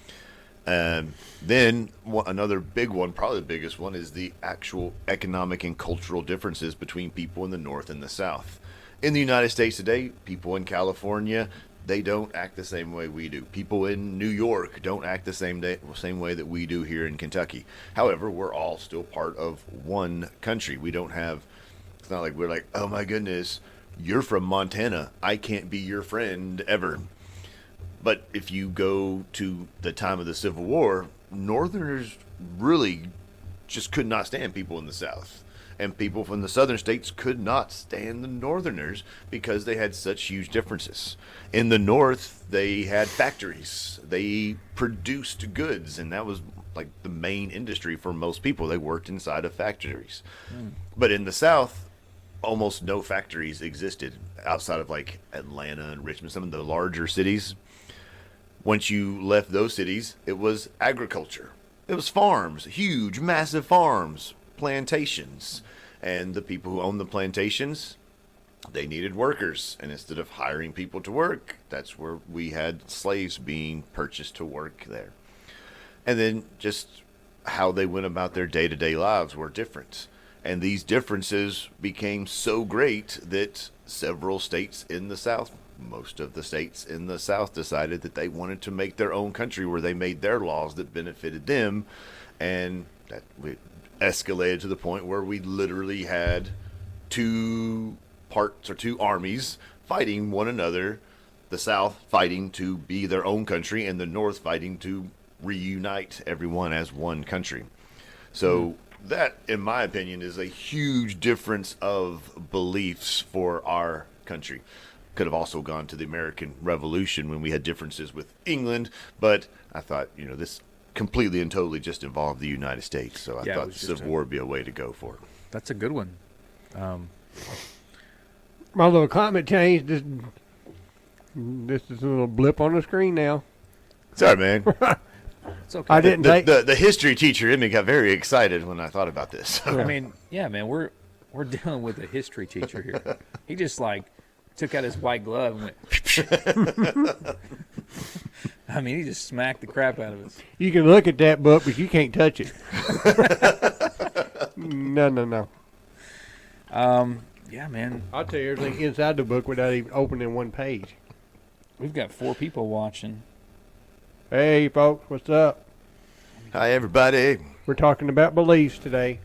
Then another big one, probably the biggest one, is the actual economic and cultural differences between people in the North and the South. In the United States today, people in California, they don't act the same way we do. People in New York don't act the same way that we do here in Kentucky. However, we're all still part of one country. We don't have, it's not like we're like, oh my goodness, you're from Montana, I can't be your friend ever. But if you go to the time of the Civil War, Northerners really just could not stand people in the South. And people from the Southern states could not stand the Northerners because they had such huge differences. In the North, they had factories. They produced goods, and that was like the main industry for most people. They worked inside of factories. But in the South, almost no factories existed outside of like Atlanta and Richmond, some of the larger cities. Once you left those cities, it was agriculture. It was farms, huge, massive farms, plantations. And the people who owned the plantations, they needed workers. And instead of hiring people to work, that's where we had slaves being purchased to work there. And then just how they went about their day-to-day lives were different. And these differences became so great that several states in the South, most of the states in the South, decided that they wanted to make their own country where they made their laws that benefited them. And that escalated to the point where we literally had two armies fighting one another, the South fighting to be their own country and the North fighting to reunite everyone as one country. So that, in my opinion, is a huge difference of beliefs for our country. Could have also gone to the American Revolution when we had differences with England, but I thought, this completely and totally just involved the United States. So I thought the Civil War would be a way to go for it. That's a good one. My little climate change. This is a little blip on the screen now. Sorry, man. It's okay. I didn't take The history teacher in me got very excited when I thought about this. I mean, yeah, man, we're dealing with a history teacher here. He just took out his white glove and went. I mean, he just smacked the crap out of us. You can look at that book, but you can't touch it. No. Yeah, man. I'll tell you everything inside the book without even opening one page. We've got 4 people watching. Hey, folks, what's up? Hi, everybody. We're talking about beliefs today.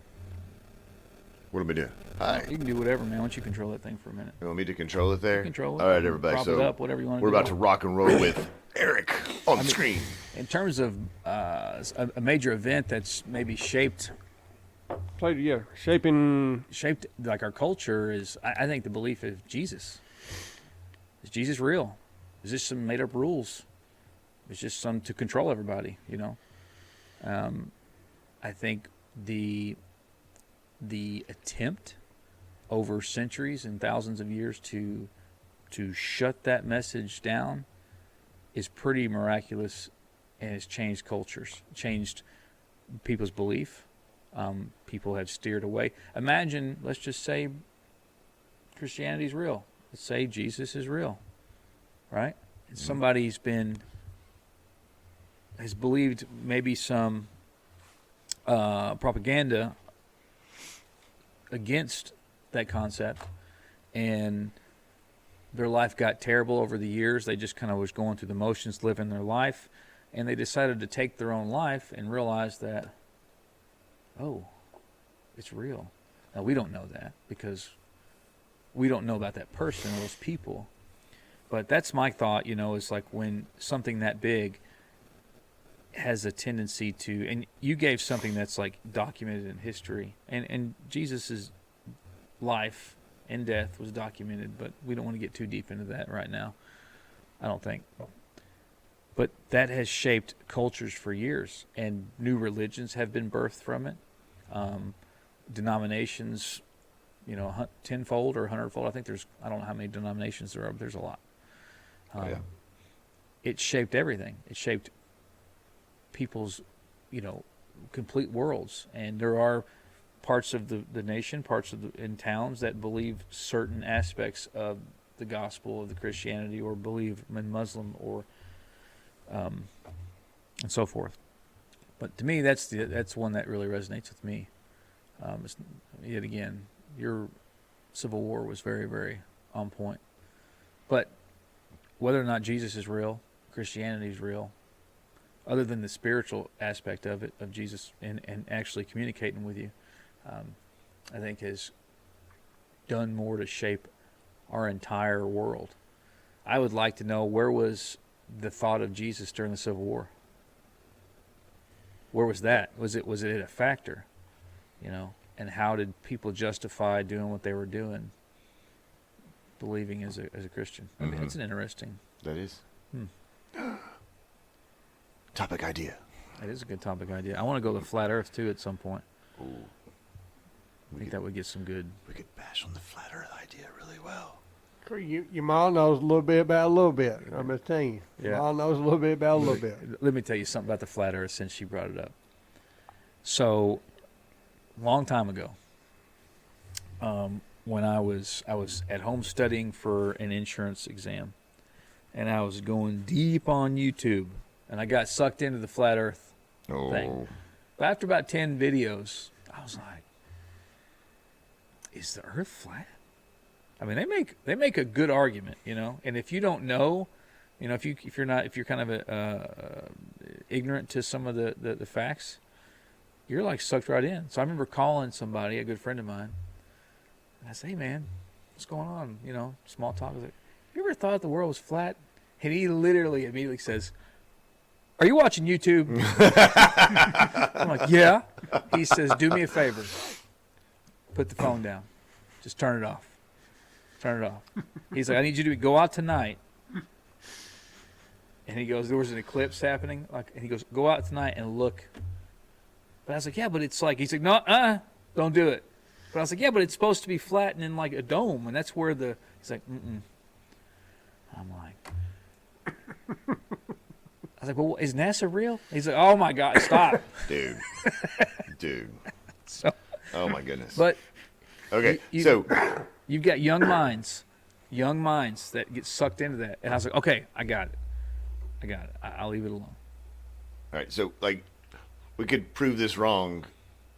What am I doing? Hi. You can do whatever, man. Once you control that thing for a minute. You want me to control it there? Control it. All right, everybody. Prop So it up, whatever you want to we're do. about to rock and roll with Eric on the screen. In terms of a major event that's maybe shaped Shaping. like our culture is, I think, the belief of Jesus. Is Jesus real? Is this some made up rules? It's just some to control everybody, I think the attempt over centuries and thousands of years to shut that message down is pretty miraculous, and it's changed cultures, changed people's belief. People have steered away. Imagine, let's just say Christianity's real. Let's say Jesus is real, right? And somebody's has believed maybe some propaganda against that concept, and their life got terrible over the years. They just kind of was going through the motions, living their life, and they decided to take their own life and realize that, oh, it's real. Now, we don't know that because we don't know about that person or those people. But that's my thought, is like when something that big has a tendency to, and you gave something that's like documented in history, and Jesus's life and death was documented, but we don't want to get too deep into that right now, I don't think. But that has shaped cultures for years, and new religions have been birthed from it. Denominations, tenfold or hundredfold. I think I don't know how many denominations there are, but there's a lot. It shaped everything. It shaped people's, complete worlds. And there are parts of the nation, in towns that believe certain aspects of the gospel of the Christianity, or believe in Muslim, or and so forth. But to me, that's one that really resonates with me. Yet again, your Civil War was very, very on point. But whether or not Jesus is real, Christianity is real, other than the spiritual aspect of it, of Jesus and actually communicating with you, I think has done more to shape our entire world. I would like to know, where was the thought of Jesus during the Civil War? Where was that? Was it a factor? And how did people justify doing what they were doing, believing as a Christian? I mean, it's an interesting. That is. Topic idea. It is a good topic idea. I want to go to Flat Earth too at some point. Ooh. I think that would get some good. We could bash on the flat Earth idea really well. Your mom knows a little bit about a little bit. I'm just telling you. Yeah. Mom knows a little bit about a little bit. Let me tell you something about the Flat Earth since she brought it up. So, long time ago, when I was at home studying for an insurance exam, and I was going deep on YouTube, and I got sucked into the Flat Earth thing. But after about 10 videos, I was like, is the Earth flat? I mean, they make a good argument, And if you don't know, if you're kind of ignorant to some of the facts, you're like sucked right in. So I remember calling somebody, a good friend of mine, and I said, "Hey man, what's going on?" Small talk. I was like, "You ever thought the world was flat?" And he literally immediately says, "Are you watching YouTube?" I'm like, "Yeah." He says, "Do me a favor. Put the phone down. Just turn it off. Turn it off. He's like, I need you to go out tonight. And he goes, there was an eclipse happening. And he goes, go out tonight and look. But I was like, yeah, but it's like, he's like, no, don't do it. But I was like, yeah, but it's supposed to be flattened in like a dome. And that's where he's like, mm-mm. I'm like, I was like, well, is NASA real? He's like, oh my God, stop. Dude. So, Oh my goodness. but Okay, you've got young minds that get sucked into that. And I was like, okay, I got it. I'll leave it alone. All right, so like we could prove this wrong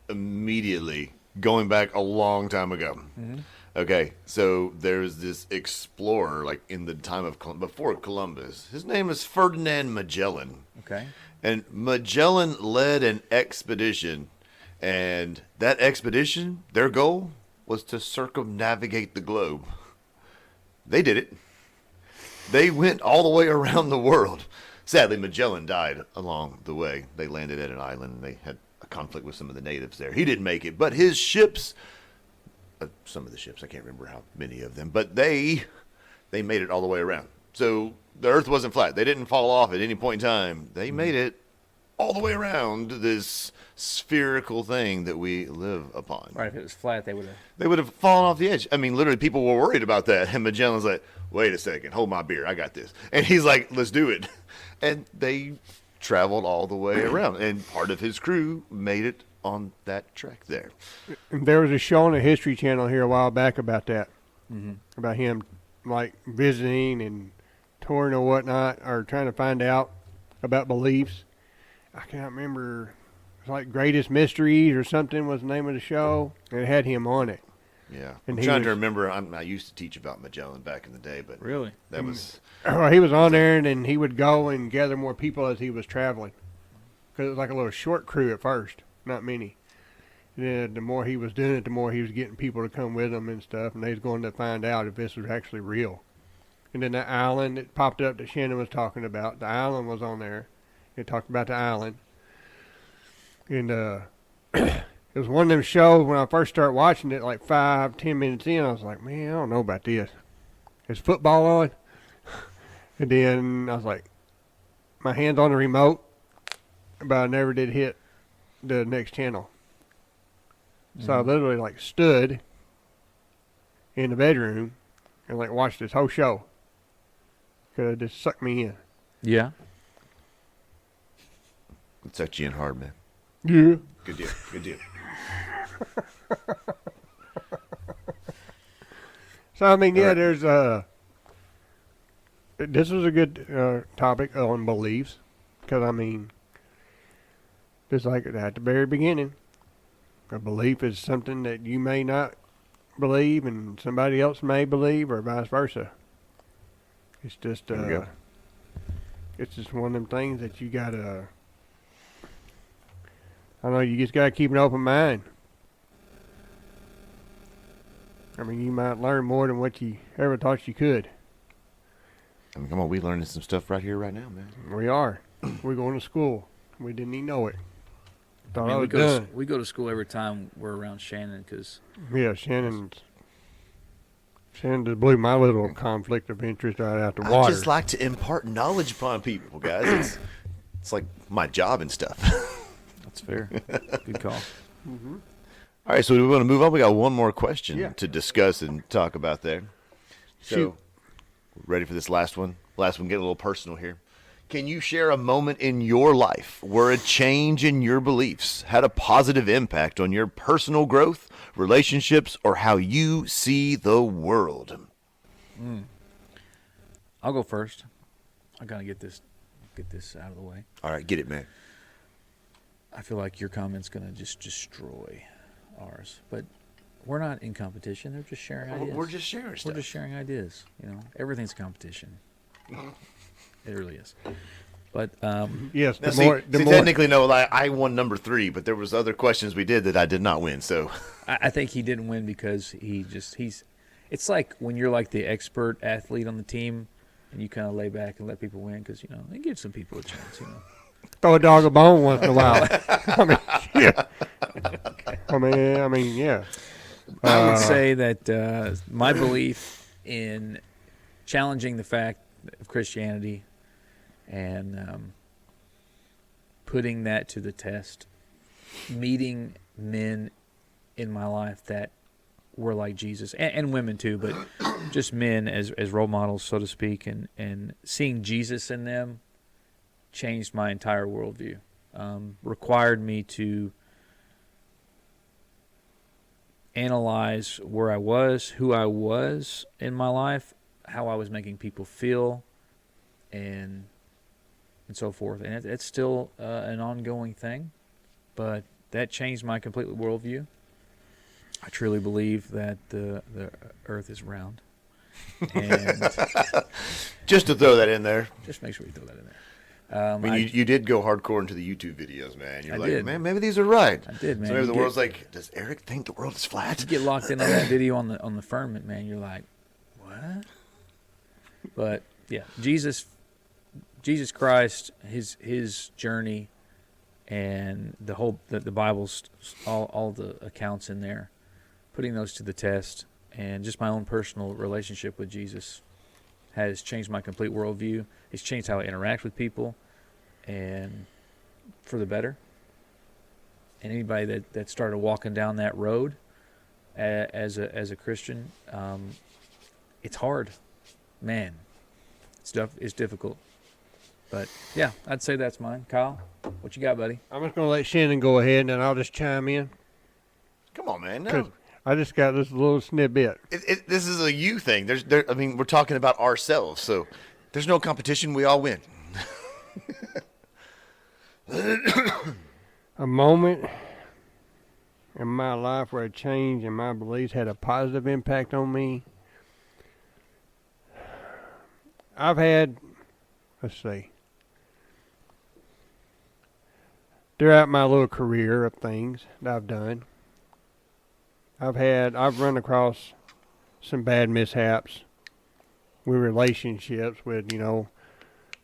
immediately going back a long time ago. Mm-hmm. Okay, so there's this explorer like in the time of before Columbus. His name is Ferdinand Magellan. Okay. And Magellan led an expedition, and that expedition, their goal was to circumnavigate the globe. They did it. They went all the way around the world. Sadly, Magellan died along the way. They landed at an island, and they had a conflict with some of the natives there. He didn't make it, but his ships, some of the ships, I can't remember how many of them, but they made it all the way around. So the Earth wasn't flat. They didn't fall off at any point in time. They made it all the way around this spherical thing that we live upon. Right, if it was flat, they would have fallen off the edge. I mean, literally, people were worried about that. And Magellan's like, wait a second, hold my beer, I got this. And he's like, let's do it. And they traveled all the way around. And part of his crew made it on that trek there. There was a show on the History Channel here a while back about that. Mm-hmm. About him, like, visiting and touring or whatnot, or trying to find out about beliefs. I can't remember. It's like Greatest Mysteries or something was the name of the show. And it had him on it. Yeah. And I'm trying to remember. I used to teach about Magellan back in the day, but really? That was... Well, he was on there, and then he would go and gather more people as he was traveling. Because it was like a little short crew at first, not many. And then the more he was doing it, the more he was getting people to come with him and stuff, and they was going to find out if this was actually real. And then the island that popped up that Shannon was talking about, the island was on there. It talked about the island. And it was one of them shows when I first started watching it, like 5-10 minutes in, I was like, man, I don't know about this. Is football on? And then I was like, my hand's on the remote, but I never did hit the next channel. So I literally like stood in the bedroom and like watched this whole show. Because it just sucked me in. Yeah. It sucked you in hard, man. Yeah. Good deal. So, I mean, yeah, right. there's this was a good topic on beliefs. Because, I mean, just like at the very beginning, a belief is something that you may not believe and somebody else may believe, or vice versa. It's just it's just one of them things that you gotta, I know, you just gotta keep an open mind. I mean, you might learn more than what you ever thought you could. I mean, come on, we learning some stuff right here, right now, man. We are. We're going to school. We didn't even know it. Thought I was done. We go to school every time we're around Shannon because... Yeah, Shannon just blew my little conflict of interest right out the water. I just like to impart knowledge upon people, guys. It's like my job and stuff. That's fair. Good call. Mm-hmm. All right, so we want to move on. We got one more question to discuss and talk about there. So, ready for this last one? Last one, get a little personal here. Can you share a moment in your life where a change in your beliefs had a positive impact on your personal growth, relationships, or how you see the world? I'll go first. I gotta get this out of the way. All right, get it, man. I feel like your comment's gonna just destroy ours, but we're not in competition. They're just sharing ideas. We're just sharing stuff. We're just sharing ideas. You know, everything's competition. It really is. But yes, now, the more technically, no. I won number 3, but there was other questions we did that I did not win. So I think he didn't win because he's. It's like when you're like the expert athlete on the team, and you kind of lay back and let people win because it gives some people a chance. throw a dog a bone once in a while. I mean, yeah. I mean, yeah. I would say that my belief in challenging the fact of Christianity and putting that to the test, meeting men in my life that were like Jesus, and women too, but just men as role models, so to speak, and seeing Jesus in them changed my entire worldview. Required me to analyze where I was, who I was in my life, how I was making people feel, and so forth. And it's still an ongoing thing, but that changed my complete worldview. I truly believe that the earth is round. And Just to throw that in there. just make sure you throw that in there. I mean, you did go hardcore into the YouTube videos, man. You're I like, did. man, maybe these are right. I did, man. So maybe You the world's like, does Eric think the world is flat? You get locked in on that video on the firmament, man. You're like, what? But yeah, Jesus Christ, his journey, and the Bible's all the accounts in there, putting those to the test, and just my own personal relationship with Jesus has changed my complete worldview. It's changed how I interact with people, and for the better. And anybody that started walking down that road as a Christian, it's hard, man. It's difficult, but yeah, I'd say that's mine. Kyle, what you got, buddy? I'm just gonna let Shannon go ahead, and then I'll just chime in. Come on, man. 'Cause No. I just got this little snippet. This is a you thing. I mean, we're talking about ourselves, so there's no competition. We all win. A moment in my life where a change in my beliefs had a positive impact on me. I've had, let's see, throughout my little career of things that I've done, I've run across some bad mishaps with relationships with,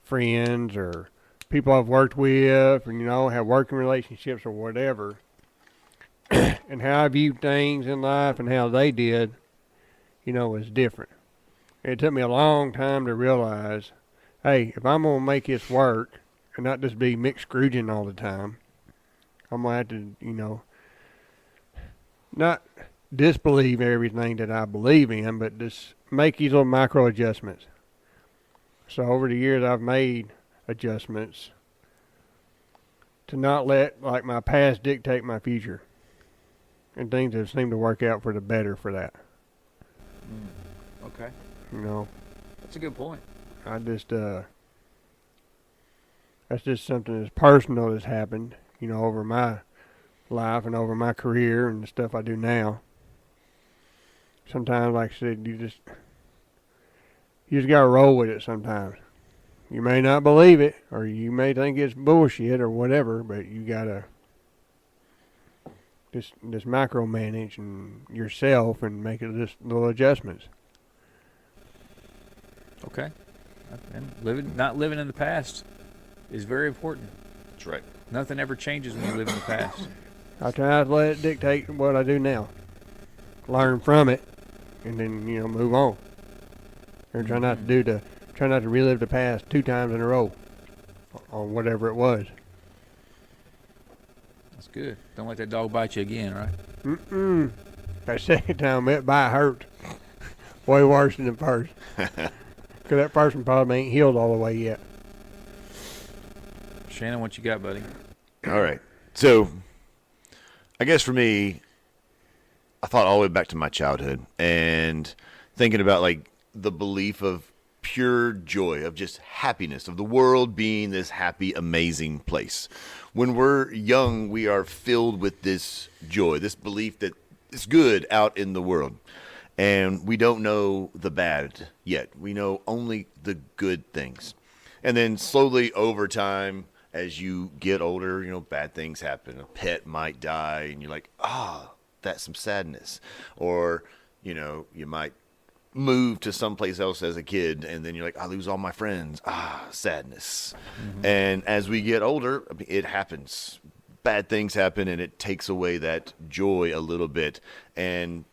friends or people I've worked with, or, have working relationships or whatever. And how I viewed things in life and how they did, was different. It took me a long time to realize, hey, if I'm going to make this work and not just be Mick Scrooging all the time, I'm going to have to, not disbelieve everything that I believe in, but just make these little micro adjustments. So over the years, I've made adjustments to not let my past dictate my future, and things have seemed to work out for the better for that. Okay, that's a good point. I just that's just something that's personal that's happened, over my life and over my career and the stuff I do now. Sometimes, like I said, you just gotta roll with it sometimes. You may not believe it, or you may think it's bullshit or whatever, but you gotta just micromanage yourself and make it just little adjustments. Okay, and not living in the past is very important. That's right. Nothing ever changes when you live in the past. I try to let it dictate what I do now. Learn from it, and then move on. And try not to relive the past 2 times in a row, on whatever it was. That's good. Don't let that dog bite you again, right? That second time it bite hurt. Way worse than the first. Because that first one probably ain't healed all the way yet. Shannon, what you got, buddy? All right. So, I guess for me, I thought all the way back to my childhood and thinking about the belief of pure joy, of just happiness, of the world being this happy, amazing place. When we're young, we are filled with this joy, this belief that it's good out in the world. And we don't know the bad yet. We know only the good things. And then slowly over time, as you get older, bad things happen. A pet might die, and you're like, that's some sadness. Or, you might move to someplace else as a kid, and then you're like, I lose all my friends. Sadness. Mm-hmm. And as we get older, it happens. Bad things happen, and it takes away that joy a little bit. And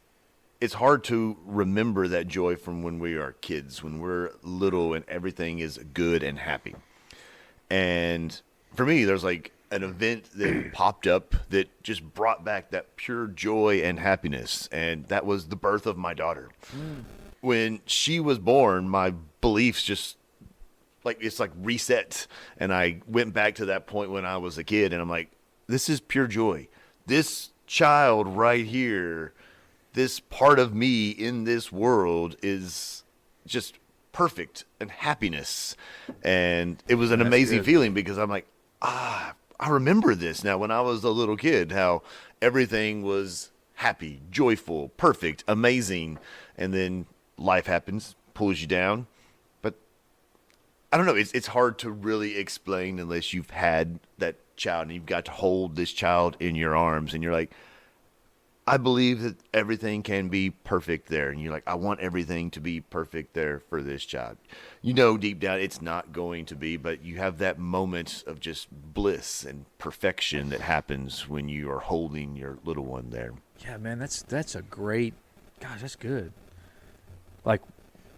it's hard to remember that joy from when we are kids, when we're little and everything is good and happy. And for me, there's like an event that popped up that just brought back that pure joy and happiness. And that was the birth of my daughter. When she was born, my beliefs just it's like reset. And I went back to that point when I was a kid, and I'm like, this is pure joy. This child right here, this part of me in this world is just perfect and happiness. And it was an amazing feeling, because I'm like, I remember this now when I was a little kid, how everything was happy, joyful, perfect, amazing. And then life happens, pulls you down. But I don't know, it's hard to really explain unless you've had that child and you've got to hold this child in your arms, and you're like, I believe that everything can be perfect there. And you're like, I want everything to be perfect there for this child. You know, deep down, it's not going to be, but you have that moment of just bliss and perfection that happens when you are holding your little one there. Yeah, man, that's a great, gosh, that's good. Like,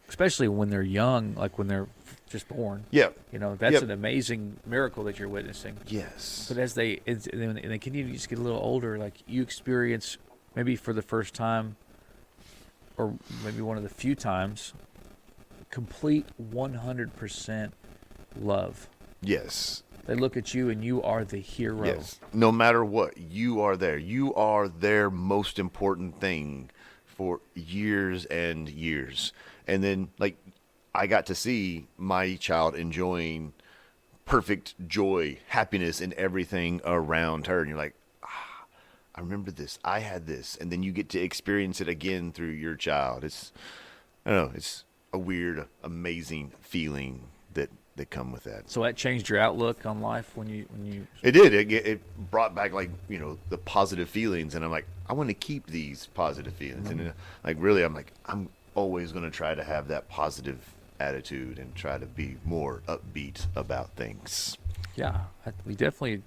especially when they're young, like when they're just born. Yeah. You know, that's an amazing miracle that you're witnessing. Yes. But as they continue to just get a little older, like you experience maybe for the first time, or maybe one of the few times, complete 100% love. Yes. They look at you and you are the hero. Yes. No matter what, you are there. You are their most important thing for years and years. And then, like, I got to see my child enjoying perfect joy, happiness, and everything around her. And you're like, I remember this. I had this. And then you get to experience it again through your child. I don't know, it's a weird, amazing feeling that come with that. So that changed your outlook on life when you. It did. It brought back, like, you know, the positive feelings. And I'm like, I want to keep these positive feelings. Mm-hmm. And like, really, I'm like, I'm always going to try to have that positive attitude and try to be more upbeat about things. Yeah, we definitely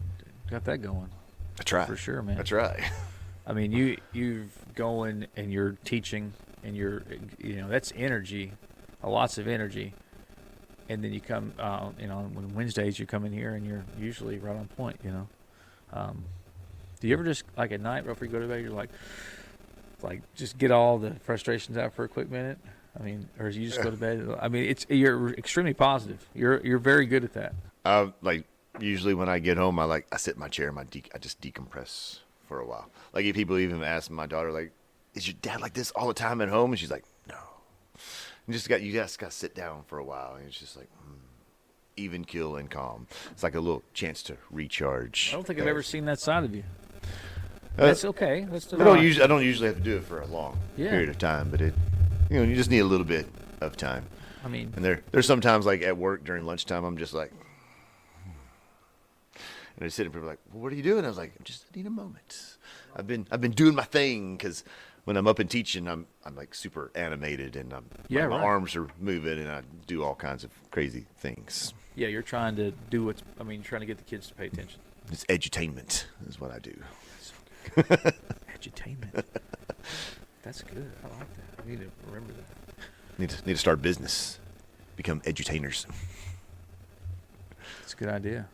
got that going. That's right. For sure, man. That's right. I mean, you've going and you're teaching and that's energy, lots of energy. And then you come, when Wednesdays you come in here and you're usually right on point, you know. Do you ever just, like, at night before you go to bed, you're like just get all the frustrations out for a quick minute? I mean, or do you just go to bed? I mean, you're extremely positive. You're very good at that. Like, usually when I get home, I sit in my chair and I just decompress for a while. Like, if people even ask my daughter, like, is your dad like this all the time at home? And she's like, no. You just got to sit down for a while. And it's just like, even keel and calm. It's like a little chance to recharge. I don't think I've ever seen that side of you. That's okay. I don't usually have to do it for a long period of time, but you just need a little bit of time. I mean, and there's sometimes, like, at work during lunchtime, I'm just like, and I sit and people are like, well, what are you doing? I was like, I need a moment. I've been doing my thing, because when I'm up and teaching, I'm like super animated, and my arms are moving, and I do all kinds of crazy things. Yeah, you're trying to do trying to get the kids to pay attention. It's edutainment is what I do. Edutainment. That's good. I like that. I need to remember that. Need to start business. Become edutainers. It's a good idea.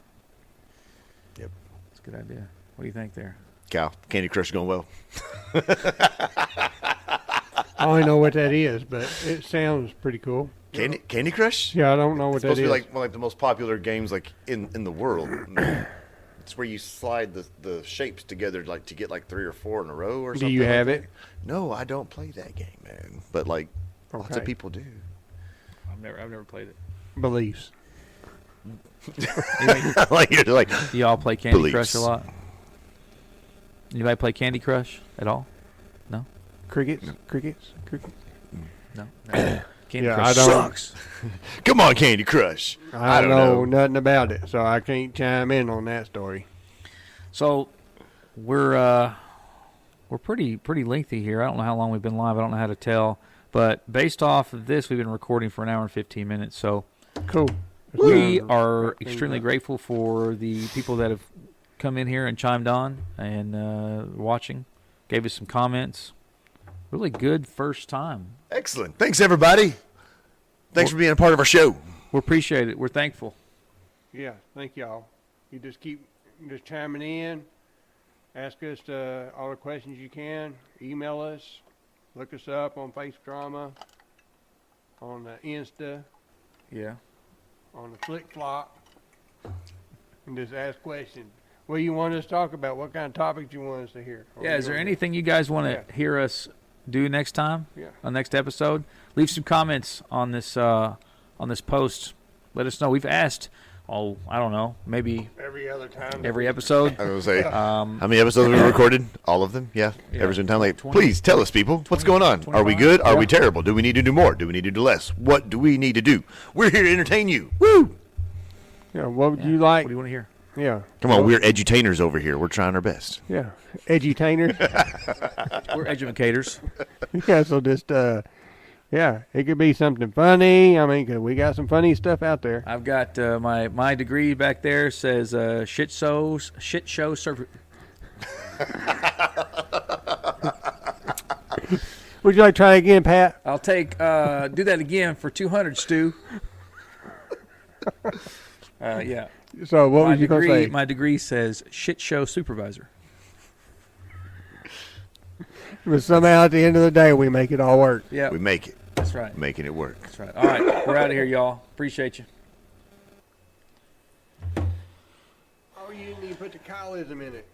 Yep. It's a good idea. What do you think there? Cal, Candy Crush going well? I only know what that is, but it sounds pretty cool. Candy Crush? Yeah, I don't know what it's that is. It's supposed to be like the most popular games, like, in the world. It's where you slide the shapes together, like, to get like 3 or 4 in a row or something. Do you have it? No, I don't play that game, man. But, like, lots of people do. I've never played it. Beliefs. You're like, do y'all play Candy beliefs. Crush a lot? Anybody play Candy Crush at all? No? Crickets? No. Candy Crush I don't, sucks. Come on, Candy Crush. I don't know nothing about it, so I can't chime in on that story. So we're pretty lengthy here. I don't know how long we've been live. I don't know how to tell. But based off of this, we've been recording for an hour and 15 minutes. So cool. We are extremely grateful for the people that have come in here and chimed on and watching, gave us some comments. Really good first time. Excellent. Thanks, everybody. Thanks for being a part of our show. We appreciate it. We're thankful. Yeah, thank y'all. You just keep just chiming in. Ask us all the questions you can. Email us. Look us up on Face Drama, on Insta, Yeah. on the Flick Flop, and just ask questions. What do you want us to talk about? What kind of topics you want us to hear? Yeah, is there anything you guys want to hear us do next time? Yeah. On next episode? Leave some comments on this post. Let us know. We've asked, I don't know, maybe Every other time. every episode. I was going to say, how many episodes have we recorded? All of them? Yeah. Every single time. Like, 20. please tell us, people. What's going on? Are we 25? good? Are we Yeah. terrible? Do we need to do more? Do we need to do less? What do we need to do? We're here to entertain you. Woo! Yeah, what would Yeah. you like? What do you want to hear? Yeah. Come on, we're edutainers over here. We're trying our best. Yeah. Edutainers. We're educators. Yeah, so just, yeah, it could be something funny. I mean, 'cause we got some funny stuff out there. I've got my degree back there says shit show surf. Would you like to try again, Pat? I'll take do that again for 200, Stu. Yeah. So what was you going to say? My degree says shit show supervisor. But somehow at the end of the day, we make it all work. Yeah, We make it. that's right. Making it work. That's right. All right, we're out of here, y'all. Appreciate you. Oh, you didn't even put the Kyleism in it.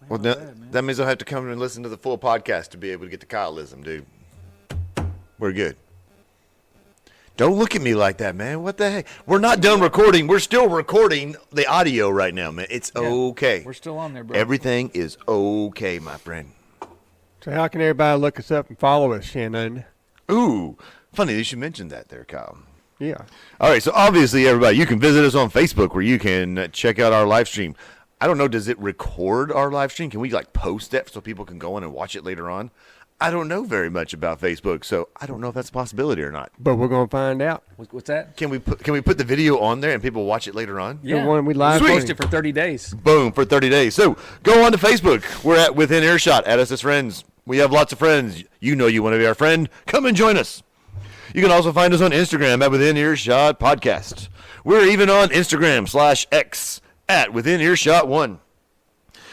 Well, that means I'll have to come and listen to the full podcast to be able to get the Kyleism, dude. We're good. Don't look at me like that, man. What the heck? We're not done recording. We're still recording the audio right now, man. It's okay. We're still on there, bro. Everything is okay, my friend. So how can everybody look us up and follow us, Shannon? Ooh, funny you should mention that there, Kyle. Yeah. All right, so obviously, everybody, you can visit us on Facebook where you can check out our live stream. I don't know, does it record our live stream? Can we, post that so people can go in and watch it later on? I don't know very much about Facebook, so I don't know if that's a possibility or not. But we're going to find out. What's that? Can we put the video on there and people watch it later on? Yeah. The one we live Sweet. Post it for 30 days. Boom, for 30 days. So go on to Facebook. We're at Within Earshot. Add us as friends. We have lots of friends. You know you want to be our friend. Come and join us. You can also find us on Instagram at Within Earshot Podcast. We're even on Instagram /X at Within Earshot 1.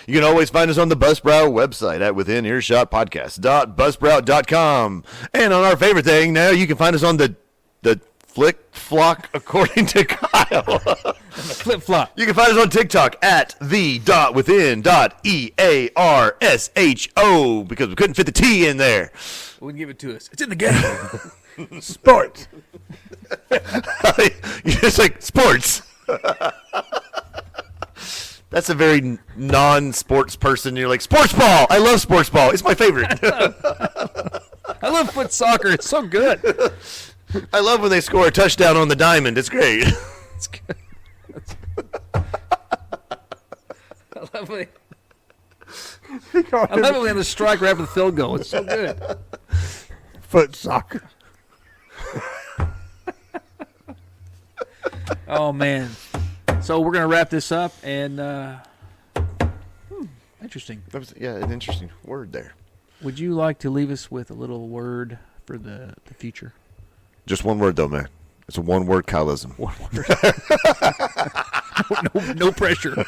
You can always find us on the Buzzsprout website at withinearshotpodcast.buzzsprout.com. And on our favorite thing now, you can find us on the Flick Flock, according to Kyle. Flip flop. You can find us on TikTok at the.within.earsho because we couldn't fit the T in there. Wouldn't give it to us. It's in the game. Sports. It's like sports. That's a very non-sports person. You're like, sports ball. I love sports ball. It's my favorite. I love foot soccer. It's so good. I love when they score a touchdown on the diamond. It's great. It's good. I love it. I love it when they have the strike right after the field goal. It's so good. Foot soccer. Oh, man. So we're going to wrap this up, and interesting. That was, an interesting word there. Would you like to leave us with a little word for the future? Just one word, though, man. It's a one-word Kyleism. One word. No pressure.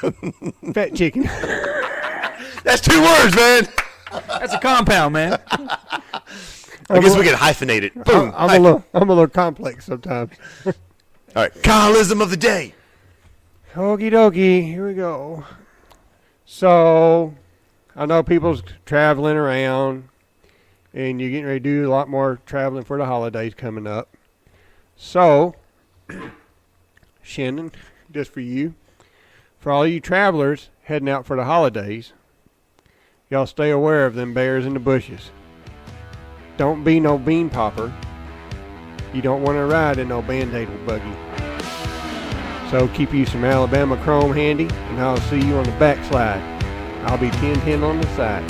Fat chicken. That's 2 words, man. That's a compound, man. I guess we can hyphenate it. Boom. I'm a little complex sometimes. All right. Kyleism of the day. Okie dokie, here we go. So, I know people's traveling around, and you're getting ready to do a lot more traveling for the holidays coming up. So, Shannon, just for you, for all you travelers heading out for the holidays, y'all stay aware of them bears in the bushes. Don't be no bean popper. You don't want to ride in no Band-Aid buggy. So keep you some Alabama Chrome handy, and I'll see you on the backslide. I'll be 10-10 on the side.